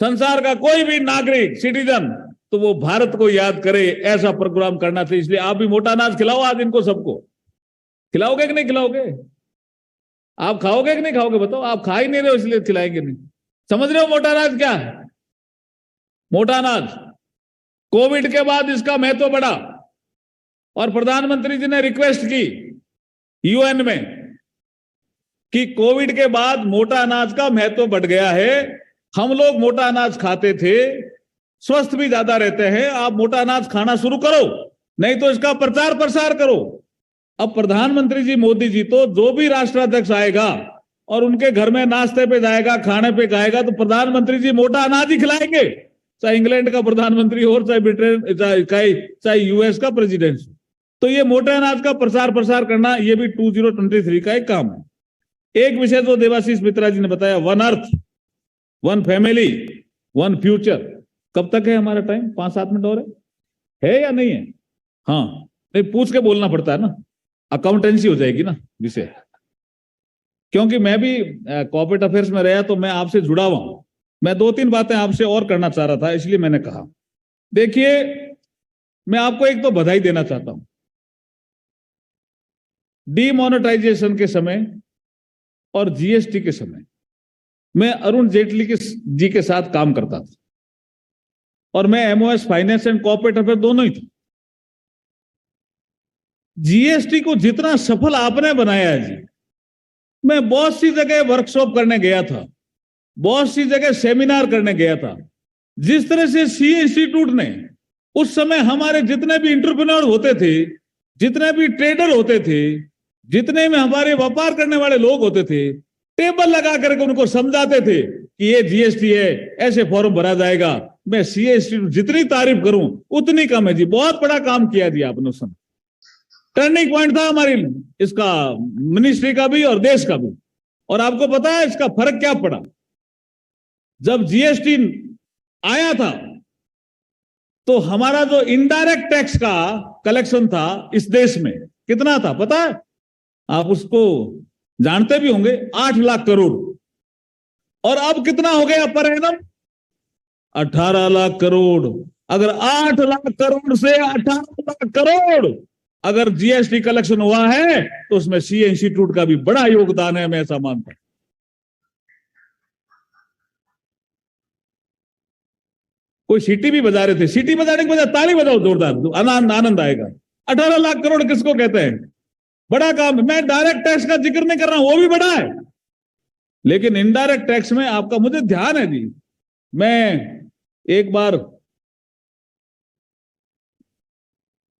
[SPEAKER 9] संसार का कोई भी नागरिक, सिटीजन, तो वो भारत को याद करे, ऐसा प्रोग्राम करना चाहिए। इसलिए आप भी मोटा अनाज खिलाओ आज इनको, सबको खिलाओगे कि नहीं खिलाओगे? आप खाओगे कि नहीं खाओगे? बताओ। आप खा ही नहीं रहे हो इसलिए खिलाएंगे नहीं। समझ रहे हो मोटा अनाज क्या है? मोटा अनाज कोविड के बाद इसका महत्व बढ़ा और प्रधानमंत्री जी ने रिक्वेस्ट की यूएन में कि कोविड के बाद मोटा अनाज का महत्व बढ़ गया है। हम लोग मोटा अनाज खाते थे, स्वस्थ भी ज्यादा रहते हैं, आप मोटा अनाज खाना शुरू करो, नहीं तो इसका प्रचार प्रसार करो। अब प्रधानमंत्री जी मोदी जी तो जो भी राष्ट्राध्यक्ष आएगा और उनके घर में नाश्ते पे जाएगा, खाने पे खाएगा, तो प्रधानमंत्री जी मोटा अनाज ही खिलाएंगे, चाहे इंग्लैंड का प्रधानमंत्री हो, चाहे ब्रिटेन, चाहे यूएस का प्रेसिडेंट। तो ये मोटा अनाज का प्रचार प्रसार करना, ये भी 2023 का एक काम है। एक विषय जो देवाशीष मित्रा जी ने बताया, one earth, one family, one future. कब तक है हमारा टाइम? 5-7 मिनट और है या नहीं है? हाँ, नहीं पूछ के बोलना पड़ता है ना, अकाउंटेंसी हो जाएगी ना विषय। क्योंकि मैं भी कॉर्पोरेट अफेयर्स में रहा तो मैं आपसे जुड़ा हुआ हूं। मैं 2-3 बातें आपसे और करना चाह रहा था, इसलिए मैंने कहा। देखिए, मैं आपको एक तो बधाई देना चाहता हूं। डीमोनेटाइजेशन के समय और जीएसटी के समय मैं अरुण जेटली जी के साथ काम करता था और मैं MOS finance and corporate affair दोनों ही था। जीएसटी को जितना सफल आपने बनाया है जी, मैं बहुत सी जगह वर्कशॉप करने गया था, बहुत सी जगह सेमिनार करने गया था। जिस तरह से सीए इंस्टीट्यूट ने उस समय हमारे जितने भी इंटरप्रेन्योर होते थे, जितने भी ट्रेडर होते थे, जितने में हमारे व्यापार करने वाले लोग होते थे, टेबल लगा करके उनको समझाते थे कि ये जीएसटी है, ऐसे फॉर्म भरा जाएगा। मैं सीए इंस्टीट्यूट जितनी तारीफ करूं उतनी कम है जी। बहुत बड़ा काम किया जी आपने उस समय। टर्निंग पॉइंट था हमारी इसका, मिनिस्ट्री का भी और देश का भी। और आपको पता है इसका फर्क क्या पड़ा? जब जीएसटी आया था तो हमारा जो इनडायरेक्ट टैक्स का कलेक्शन था इस देश में कितना था पता है? आप उसको जानते भी होंगे, 8 लाख करोड़। और अब कितना हो गया पर एनम? 18 लाख करोड़। अगर 8 लाख करोड़ से 18 लाख करोड़ अगर जीएसटी कलेक्शन हुआ है तो उसमें सीए इंस्टीट्यूट का भी बड़ा योगदान है, मैं ऐसा मानता हूं। कोई सीटी भी बजा रहे थे, सीटी बजाने के बजाय ताली बजाओ जोरदार, आनंद आएगा। 18 लाख करोड़ किसको कहते हैं? बड़ा काम है। मैं डायरेक्ट टैक्स का जिक्र नहीं कर रहा हूं, वो भी बड़ा है, लेकिन इनडायरेक्ट टैक्स में आपका मुझे ध्यान है जी। मैं एक बार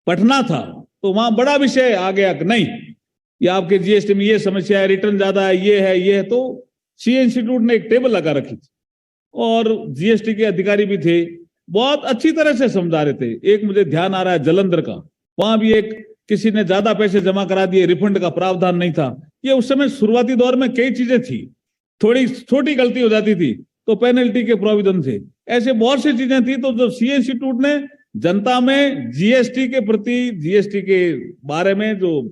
[SPEAKER 9] पढ़ना था तो वहां बड़ा विषय आ गया कि नहीं, ये आपके जीएसटी में ये समस्या है, रिटर्न ज्यादा है, ये है। तो सीए इंस्टीट्यूट ने एक टेबल लगा रखी थी और जीएसटी के अधिकारी भी थे, बहुत अच्छी तरह से समझा रहे थे। एक मुझे ध्यान आ रहा है जलंधर का, वहां भी एक किसी ने ज्यादा पैसे जमा करा दिए, रिफंड का प्रावधान नहीं था। ये उस समय शुरुआती दौर में कई चीजें थी, थोड़ी छोटी गलती हो जाती थी तो पेनल्टी के प्रोविजन थे, ऐसे बहुत सी चीजें थी। तो जो सीए इंस्टीट्यूट ने जनता में जीएसटी के प्रति, जीएसटी के बारे में जो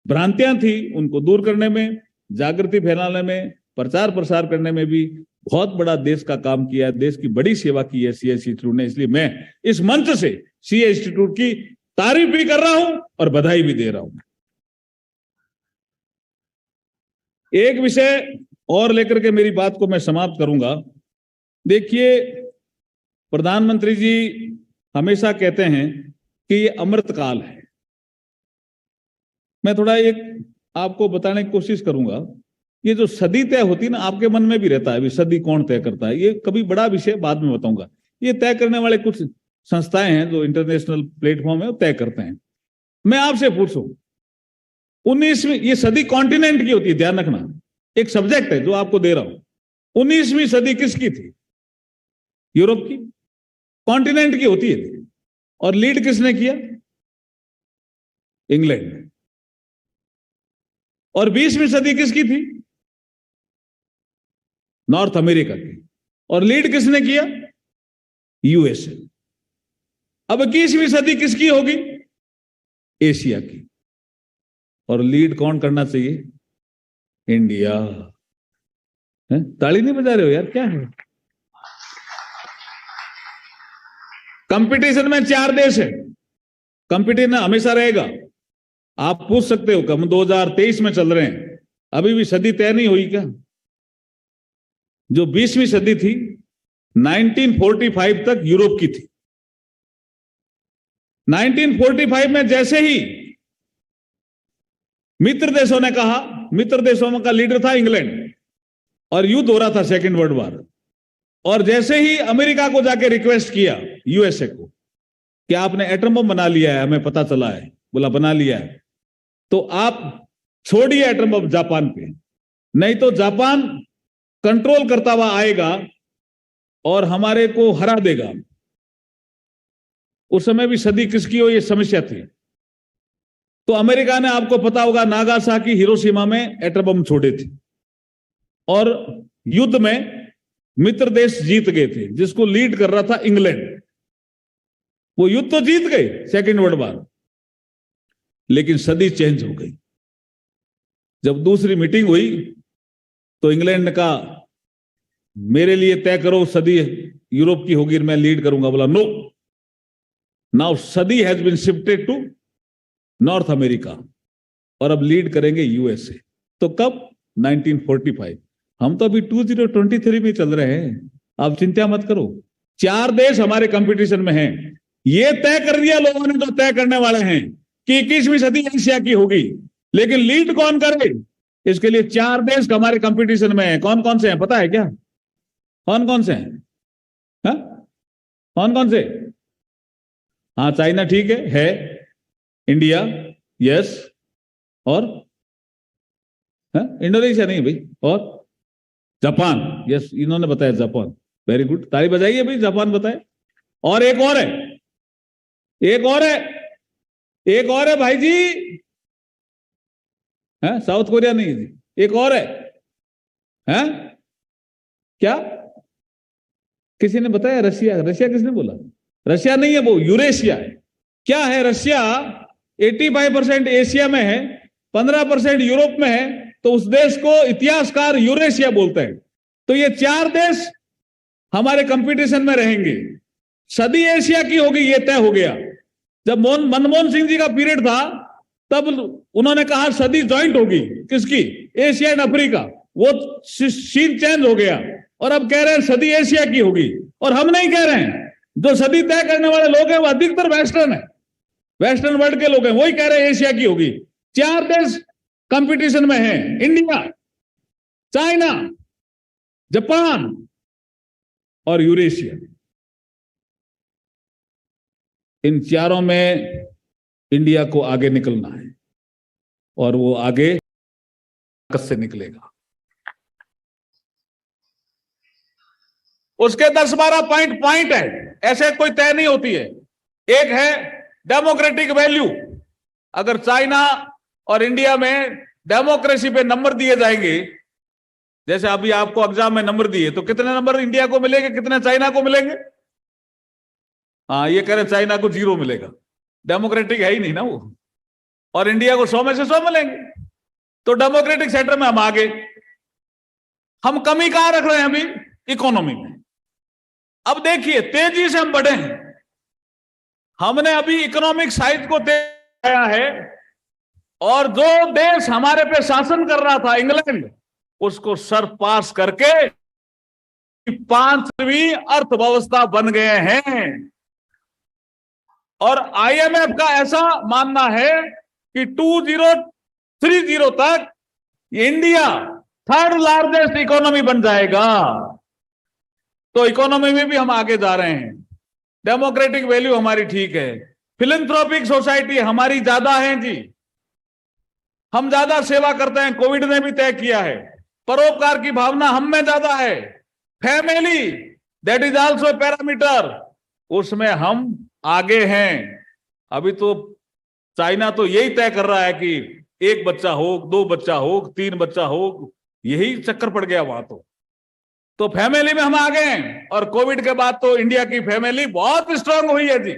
[SPEAKER 9] भ्रांतियां थी उनको दूर करने में, जागृति फैलाने में, प्रचार प्रसार करने में भी बहुत बड़ा देश का काम किया, देश की बड़ी सेवा की है सीए इंस्टीट्यूट ने। इसलिए मैं इस मंच से सीए इंस्टीट्यूट की तारीफ भी कर रहा हूं और बधाई भी दे रहा हूं। एक विषय और लेकर के मेरी बात को मैं समाप्त करूंगा। देखिए, प्रधानमंत्री जी हमेशा कहते हैं कि ये अमृत काल है। मैं थोड़ा एक आपको बताने की कोशिश करूंगा। ये जो सदी तय होती है ना, आपके मन में भी रहता है, अभी सदी कौन तय करता है, ये कभी बड़ा विषय बाद में बताऊंगा। ये तय करने वाले कुछ संस्थाएं हैं जो इंटरनेशनल प्लेटफॉर्म है, वो तय करते हैं। मैं आपसे पूछूं, 19वीं ये सदी कॉन्टिनेंट की होती है, ध्यान रखना, एक सब्जेक्ट है जो आपको दे रहा हूं। 19वीं सदी किसकी थी? यूरोप की, कॉन्टिनेंट की होती है। और लीड किसने किया? इंग्लैंड ने। और 20वीं सदी किसकी थी? नॉर्थ अमेरिका की। और लीड किसने किया? यूएसए। अब 21वीं सदी किसकी होगी? एशिया की। और लीड कौन करना चाहिए? इंडिया। ताली नहीं बजा रहे हो यार, क्या है? कंपटीशन में 4 देश है, कंपटीशन हमेशा रहेगा। आप पूछ सकते हो कि हम 2023 में चल रहे हैं, अभी भी सदी तय नहीं हुई क्या? जो 20वीं सदी थी 1945 तक यूरोप की थी। 1945 में जैसे ही मित्र देशों ने कहा, मित्र देशों का लीडर था इंग्लैंड और युद्ध हो रहा था, सेकेंड वर्ल्ड वॉर, और जैसे ही अमेरिका को जाके रिक्वेस्ट किया यूएसए को कि आपने एटम बम बना लिया है, हमें पता चला है, बोला बना लिया है, तो आप छोड़िए एटम बम जापान पे, नहीं तो जापान कंट्रोल करता हुआ आएगा और हमारे को हरा देगा। उस समय भी सदी किसकी हो, ये समस्या थी। तो अमेरिका ने, आपको पता होगा, नागासाकी हिरोशिमा में एटम बम छोड़े थे और युद्ध में मित्र देश जीत गए थे, जिसको लीड कर रहा था इंग्लैंड। वो युद्ध तो जीत गए, सेकेंड वर्ल्ड वॉर, लेकिन सदी चेंज हो गई। जब दूसरी मीटिंग हुई तो इंग्लैंड ने कहा मेरे लिए तय करो, सदी यूरोप की होगी, मैं लीड करूंगा। बोला नो, नाउ सदी has been shifted to North America और अब लीड करेंगे यूएसए। तो कब? 1945। हम तो अभी 2023 में चल रहे हैं, आप चिंता मत करो। 4 देश हमारे कंपटीशन में हैं। ये तय कर दिया लोगों ने, जो तय करने वाले हैं, कि 21वीं सदी एशिया की होगी, लेकिन लीड कौन करे? इसके लिए 4 देश हमारे कंपटीशन में हैं। कौन कौन से हैं पता है क्या? कौन कौन से हैं? हा? कौन कौन से? हाँ, चाइना ठीक है, इंडिया, यस, और इंडोनेशिया नहीं भाई, और जापान, यस, इन्होंने बताया जापान, वेरी गुड, ताली बजाइए भाई, जापान बताए। और एक और है, एक और है, एक और है भाई जी, है साउथ कोरिया नहीं है जी, एक और है क्या? किसी ने बताया रशिया, रशिया किसने बोला? रशिया नहीं है, वो यूरेशिया है। क्या है रशिया? 85% एशिया में है, 15% यूरोप में है, तो उस देश को इतिहासकार यूरेशिया बोलते हैं। तो ये 4 देश हमारे कंपटीशन में रहेंगे। सदी एशिया की होगी, ये तय हो गया। जब मनमोहन सिंह जी का पीरियड था तब उन्होंने कहा सदी ज्वाइंट होगी, किसकी? Asia and Africa. वो सीन चेंज हो गया और अब कह रहे हैं सदी एशिया की होगी। और हम नहीं कह रहे हैं, जो सदी तय करने वाले लोग हैं वो अधिकतर वेस्टर्न है, वेस्टर्न वर्ल्ड के लोग हैं, वही कह रहे हैं एशिया की होगी। 4 देश कंपटीशन में हैं, इंडिया, चाइना, जापान और यूरेशिया। इन चारों में इंडिया को आगे निकलना है और वो आगे ताकत से निकलेगा। उसके 10-12 पॉइंट है, ऐसे कोई तय नहीं होती है। एक है डेमोक्रेटिक वैल्यू। अगर चाइना और इंडिया में डेमोक्रेसी पे नंबर दिए जाएंगे, जैसे अभी आपको एग्जाम में नंबर दिए, तो कितने नंबर इंडिया को मिलेंगे, कितने चाइना को मिलेंगे? हाँ, ये कह रहे चाइना को 0 मिलेगा। डेमोक्रेटिक है ही नहीं ना वो। और इंडिया को 100 में से 100 मिलेंगे। तो डेमोक्रेटिक सेक्टर में हम आगे। हम कमी कहां रख रहे हैं अभी? इकोनॉमी में। अब देखिए, तेजी से हम बढ़े हैं। हमने अभी इकोनॉमिक साइज को तेज किया है, और जो देश हमारे पे शासन कर रहा था, इंग्लैंड, उसको सरपास करके 5वीं अर्थव्यवस्था बन गए हैं। और IMF का ऐसा मानना है कि 2030 तक इंडिया 3rd लार्जेस्ट इकोनॉमी बन जाएगा। तो इकोनॉमी में भी हम आगे जा रहे हैं। डेमोक्रेटिक वैल्यू हमारी ठीक है। फिलैंथ्रोपिक सोसाइटी हमारी ज्यादा है जी। हम ज्यादा सेवा करते हैं, कोविड ने भी तय किया है। परोपकार की भावना हम में ज्यादा है। Family, that is also parameter, उसमें हम आगे हैं। अभी तो चाइना तो यही तय कर रहा है कि 1 बच्चा हो, 2 बच्चा हो, 3 बच्चा हो, यही चक्कर पड़ गया वहां। तो फैमिली में हम आगे हैं। और कोविड के बाद तो इंडिया की फैमिली बहुत स्ट्रांग हुई है जी,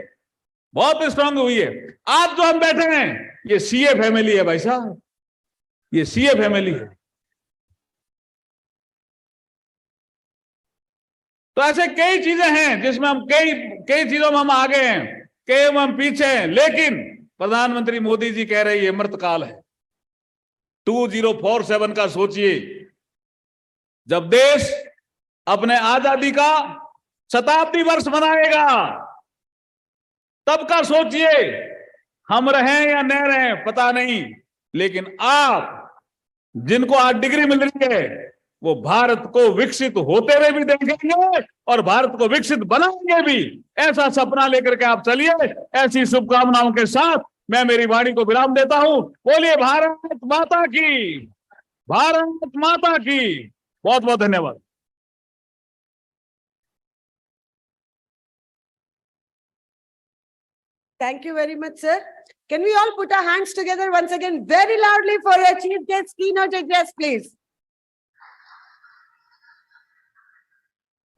[SPEAKER 9] बहुत स्ट्रांग हुई है। आज जो हम बैठे हैं, ये CA फैमिली है भाई साहब, ये CA फैमिली है। तो ऐसे कई चीजें हैं जिसमें हम कई चीजों में हम आगे हैं, कई में हम पीछे हैं। लेकिन प्रधानमंत्री मोदी जी कह रहे हैं ये अमृतकाल है। 2047 का सोचिए, जब देश अपने आजादी का शताब्दी वर्ष मनाएगा, तब का सोचिए। हम रहें या न रहें पता नहीं, लेकिन आप जिनको आज डिग्री मिल रही है, वो भारत को विकसित होते हुए भी देखेंगे और भारत को विकसित बनाएंगे भी। ऐसा सपना लेकर के आप चलिए। ऐसी शुभकामनाओं के साथ मैं मेरी वाणी को विराम देता हूं। बोलिए भारत माता की, भारत माता की। बहुत बहुत धन्यवाद।
[SPEAKER 3] Thank you very much, sir. Can we all put our hands together once again very loudly for our chief guest keynote address, please?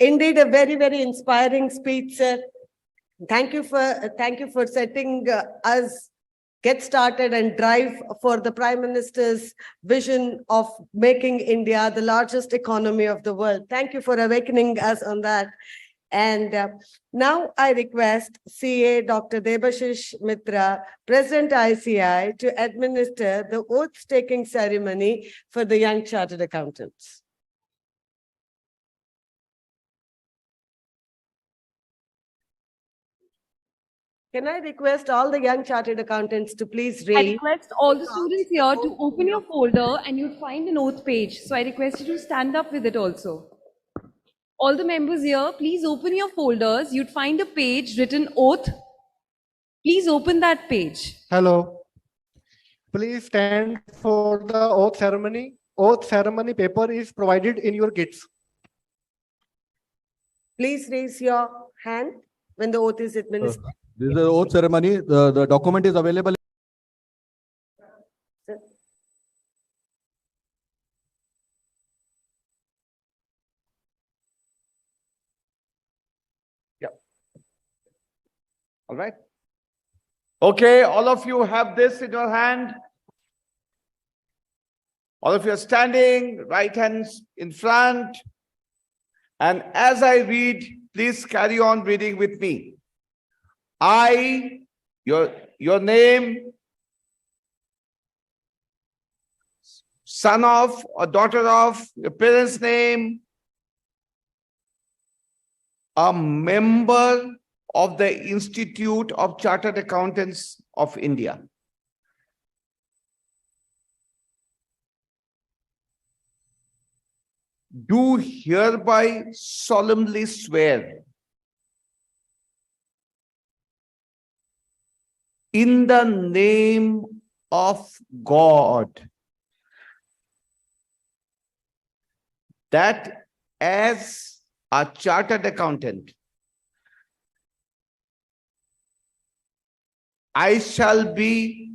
[SPEAKER 3] Indeed, a very, very inspiring speech, sir. Thank you for setting us get started and drive for the Prime Minister's vision of making India the largest economy of the world. Thank you for awakening us on that. And now I request CA Dr. Debashish Mitra, President ICAI, to administer the oath-taking ceremony for the young chartered accountants. Can I request all the young chartered accountants to please
[SPEAKER 10] I
[SPEAKER 3] raise?
[SPEAKER 10] request all the students here to open your folder and you'd find an oath page. So I request you to stand up with it also. All the members here, please open your folders. You'd find a page written oath. Please open that page.
[SPEAKER 11] Hello. Please stand for the oath ceremony. Oath ceremony paper is provided in your kits.
[SPEAKER 3] Please raise your hand when the oath is administered.
[SPEAKER 12] This is the oath ceremony. The document is available.
[SPEAKER 8] All right. Okay, all of you have this in your hand. All of you are standing, right hands in front. And as I read, please carry on reading with me. I, your name, son of or daughter of, your parents' name, a member of the Institute of Chartered Accountants of India. Do hereby solemnly swear in the name of God, that as a chartered accountant, I shall be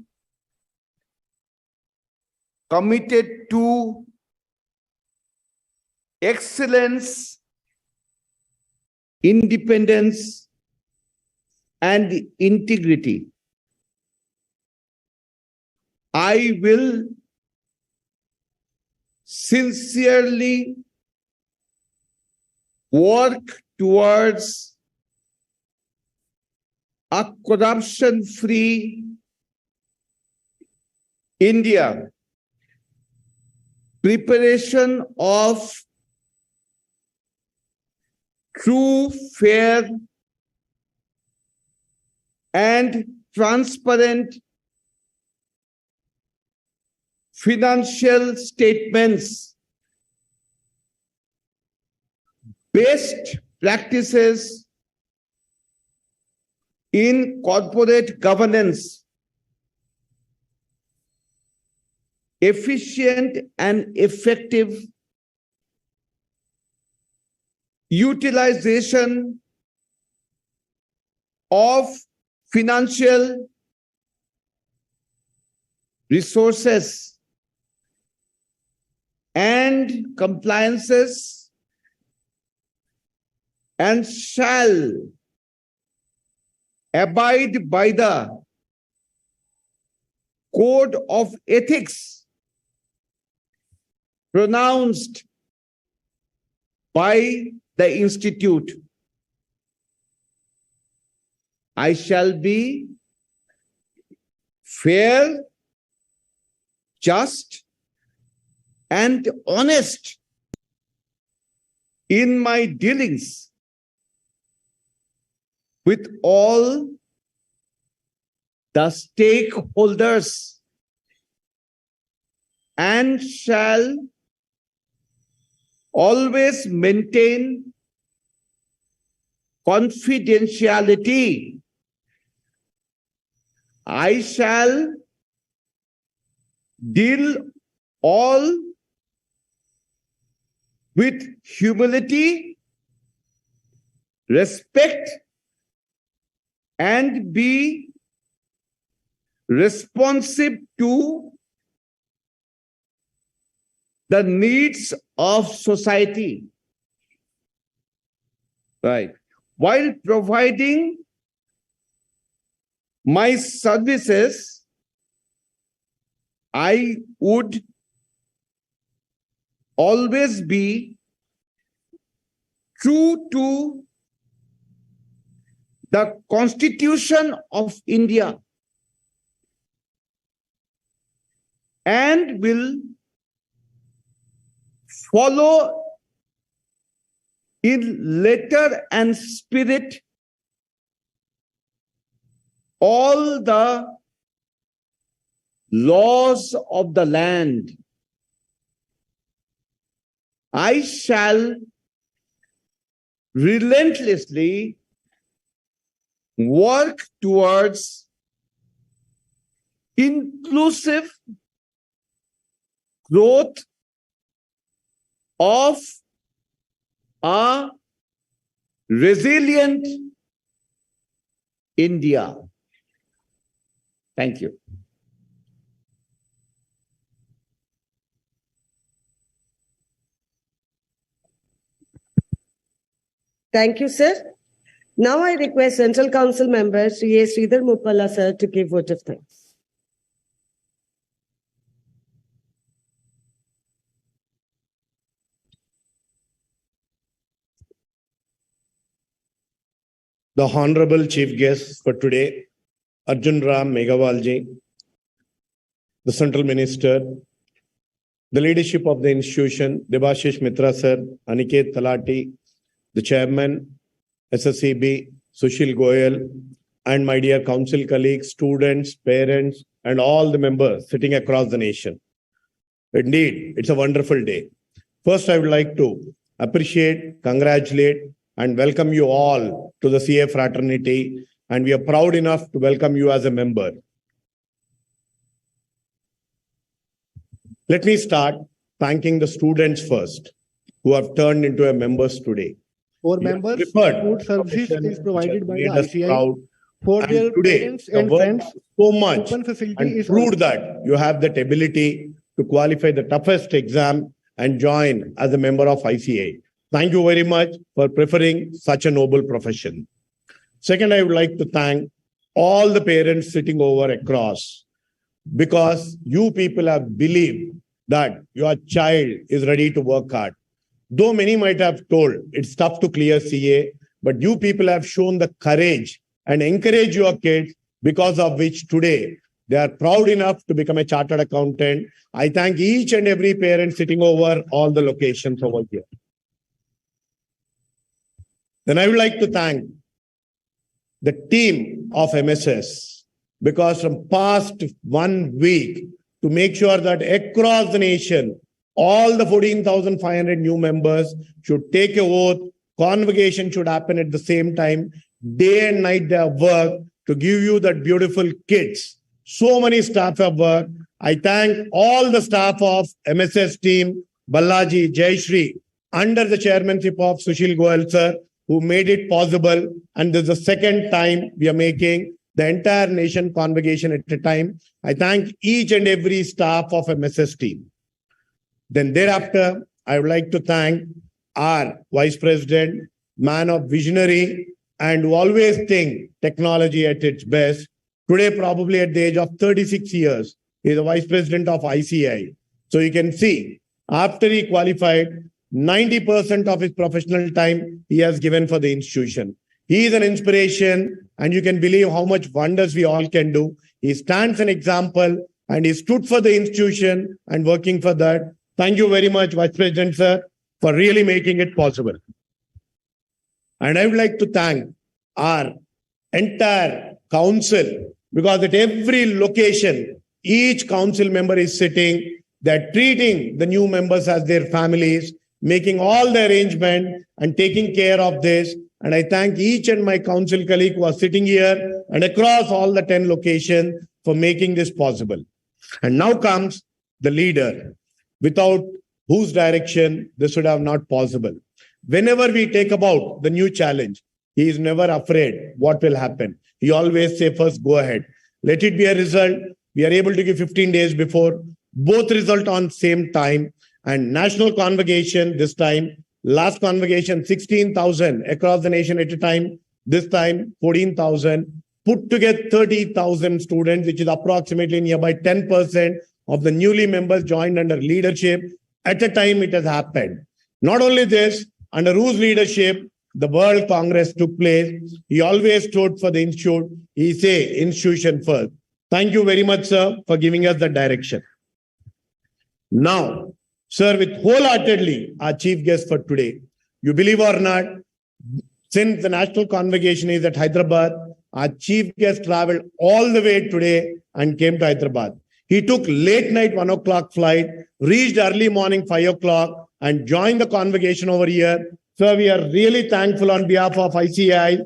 [SPEAKER 8] committed to excellence, independence, and integrity. I will sincerely work towards a corruption-free India, preparation of true, fair, and transparent financial statements, best practices in corporate governance, efficient and effective utilization of financial resources and compliances, and shall abide by the code of ethics pronounced by the Institute. I shall be fair, just, and honest in my dealings with all the stakeholders, and shall always maintain confidentiality. I shall deal all with humility, respect, and be responsive to the needs of society. Right. While providing my services, I would always be true to the Constitution of India and will follow in letter and spirit all the laws of the land. I shall relentlessly work towards inclusive growth of a resilient India. Thank you.
[SPEAKER 3] Thank you, sir. Now I request Central Council member Sri A. Sridhar Muppala, sir, to give vote of thanks.
[SPEAKER 8] The Honorable Chief Guest for today, Arjun Ram Meghawalji, the Central Minister, the leadership of the institution, Debashish Mitra Sir, Aniket Talati, the Chairman, SSCB, Sushil Goyal, and my dear council colleagues, students, parents, and all the members sitting across the nation. Indeed, it's a wonderful day. First, I would like to appreciate, congratulate, and welcome you all to the CA fraternity and we are proud enough to welcome you as a member. Let me start thanking the students first, who have turned into a members today.
[SPEAKER 11] For
[SPEAKER 8] You have
[SPEAKER 11] members,
[SPEAKER 8] preferred
[SPEAKER 11] food services
[SPEAKER 8] profession
[SPEAKER 11] is provided
[SPEAKER 8] which
[SPEAKER 11] by
[SPEAKER 8] has
[SPEAKER 11] the
[SPEAKER 8] made us
[SPEAKER 11] ICAI.
[SPEAKER 8] proud.
[SPEAKER 11] For
[SPEAKER 8] And
[SPEAKER 11] their
[SPEAKER 8] today,
[SPEAKER 11] parents
[SPEAKER 8] the
[SPEAKER 11] and
[SPEAKER 8] work
[SPEAKER 11] friends,
[SPEAKER 8] is so much
[SPEAKER 11] open facility
[SPEAKER 8] and
[SPEAKER 11] is
[SPEAKER 8] proved
[SPEAKER 11] also.
[SPEAKER 8] that you have that ability to qualify the toughest exam and join as a member of ICAI. Thank you very much for preferring such a noble profession. Second, I would like to thank all the parents sitting over across, because you people have believed that your child is ready to work hard. Though many might have told it's tough to clear CA, but you people have shown the courage and encourage your kids, because of which today they are proud enough to become a chartered accountant. I thank each and every parent sitting over all the locations over here. Then I would like to thank the team of MSS, because from past 1 week to make sure that across the nation, all the 14,500 new members should take a oath. Convocation should happen at the same time. Day and night they have worked to give you that beautiful kits. So many staff have worked. I thank all the staff of MSS team, Balaji, Jayashri, under the chairmanship of Sushil Goyal sir, who made it possible. And this is the second time we are making the entire nation convocation at a time. I thank each and every staff of MSS team. Then thereafter, I would like to thank our Vice President, man of visionary, and who always think technology at its best. Today, probably at the age of 36 years, he is the Vice President of ICAI. So you can see, after he qualified, 90% of his professional time he has given for the institution. He is an inspiration, and you can believe how much wonders we all can do. He stands an example, and he stood for the institution and working for that. Thank you very much, Vice President, sir, for really making it possible. And I would like to thank our entire council, because at every location, each council member is sitting, they're treating the new members as their families, making all the arrangement and taking care of this. And I thank each and my council colleague who are sitting here and across all the 10 locations for making this possible. And now comes the leader, without whose direction this would have not possible. Whenever we take about the new challenge, he is never afraid what will happen. He always say, first, go ahead. Let it be a result. We are able to give 15 days before, both result on same time. And national convocation this time, last convocation, 16,000 across the nation at a time. This time, 14,000. Put together 30,000 students, which is approximately nearby 10% of the newly members joined under leadership. At a time it has happened. Not only this, under whose leadership the World Congress took place, he always stood for the institute. He say institution first. Thank you very much, sir, for giving us the direction. Now, sir, with wholeheartedly our chief guest for today, you believe or not, since the national convocation is at Hyderabad, our chief guest traveled all the way today and came to Hyderabad. He took late night 1 o'clock flight, reached early morning 5 o'clock and joined the convocation over here. Sir, we are really thankful on behalf of ICAI.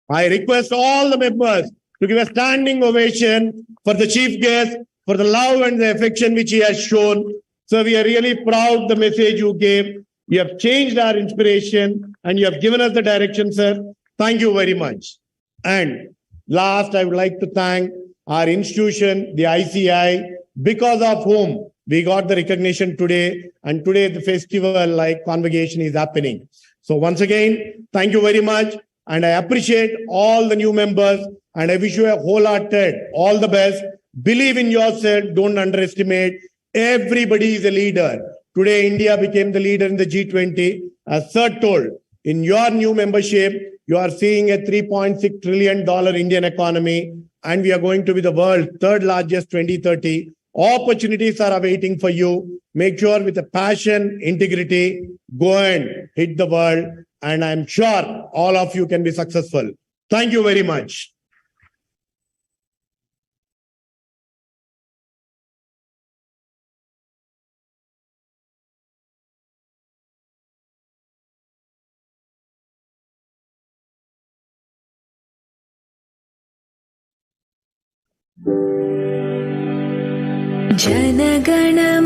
[SPEAKER 8] I request all the members to give a standing ovation for the chief guest, for the love and the affection which he has shown. So we are really proud the message you gave. You have changed our inspiration and you have given us the direction, sir. Thank you very much. And last, I would like to thank our institution, the ICAI, because of whom we got the recognition today. And today the festival like convocation is happening. So once again, thank you very much. And I appreciate all the new members and I wish you a wholehearted all the best. Believe in yourself. Don't underestimate. Everybody is a leader. Today, India became the leader in the G20. As Sir told, in your new membership, you are seeing a $3.6 trillion Indian economy, and we are going to be the world's third largest 2030. Opportunities are awaiting for you. Make sure with a passion, integrity, go and hit the world. And I'm sure all of you can be successful. Thank you very much.
[SPEAKER 13] Jana Gana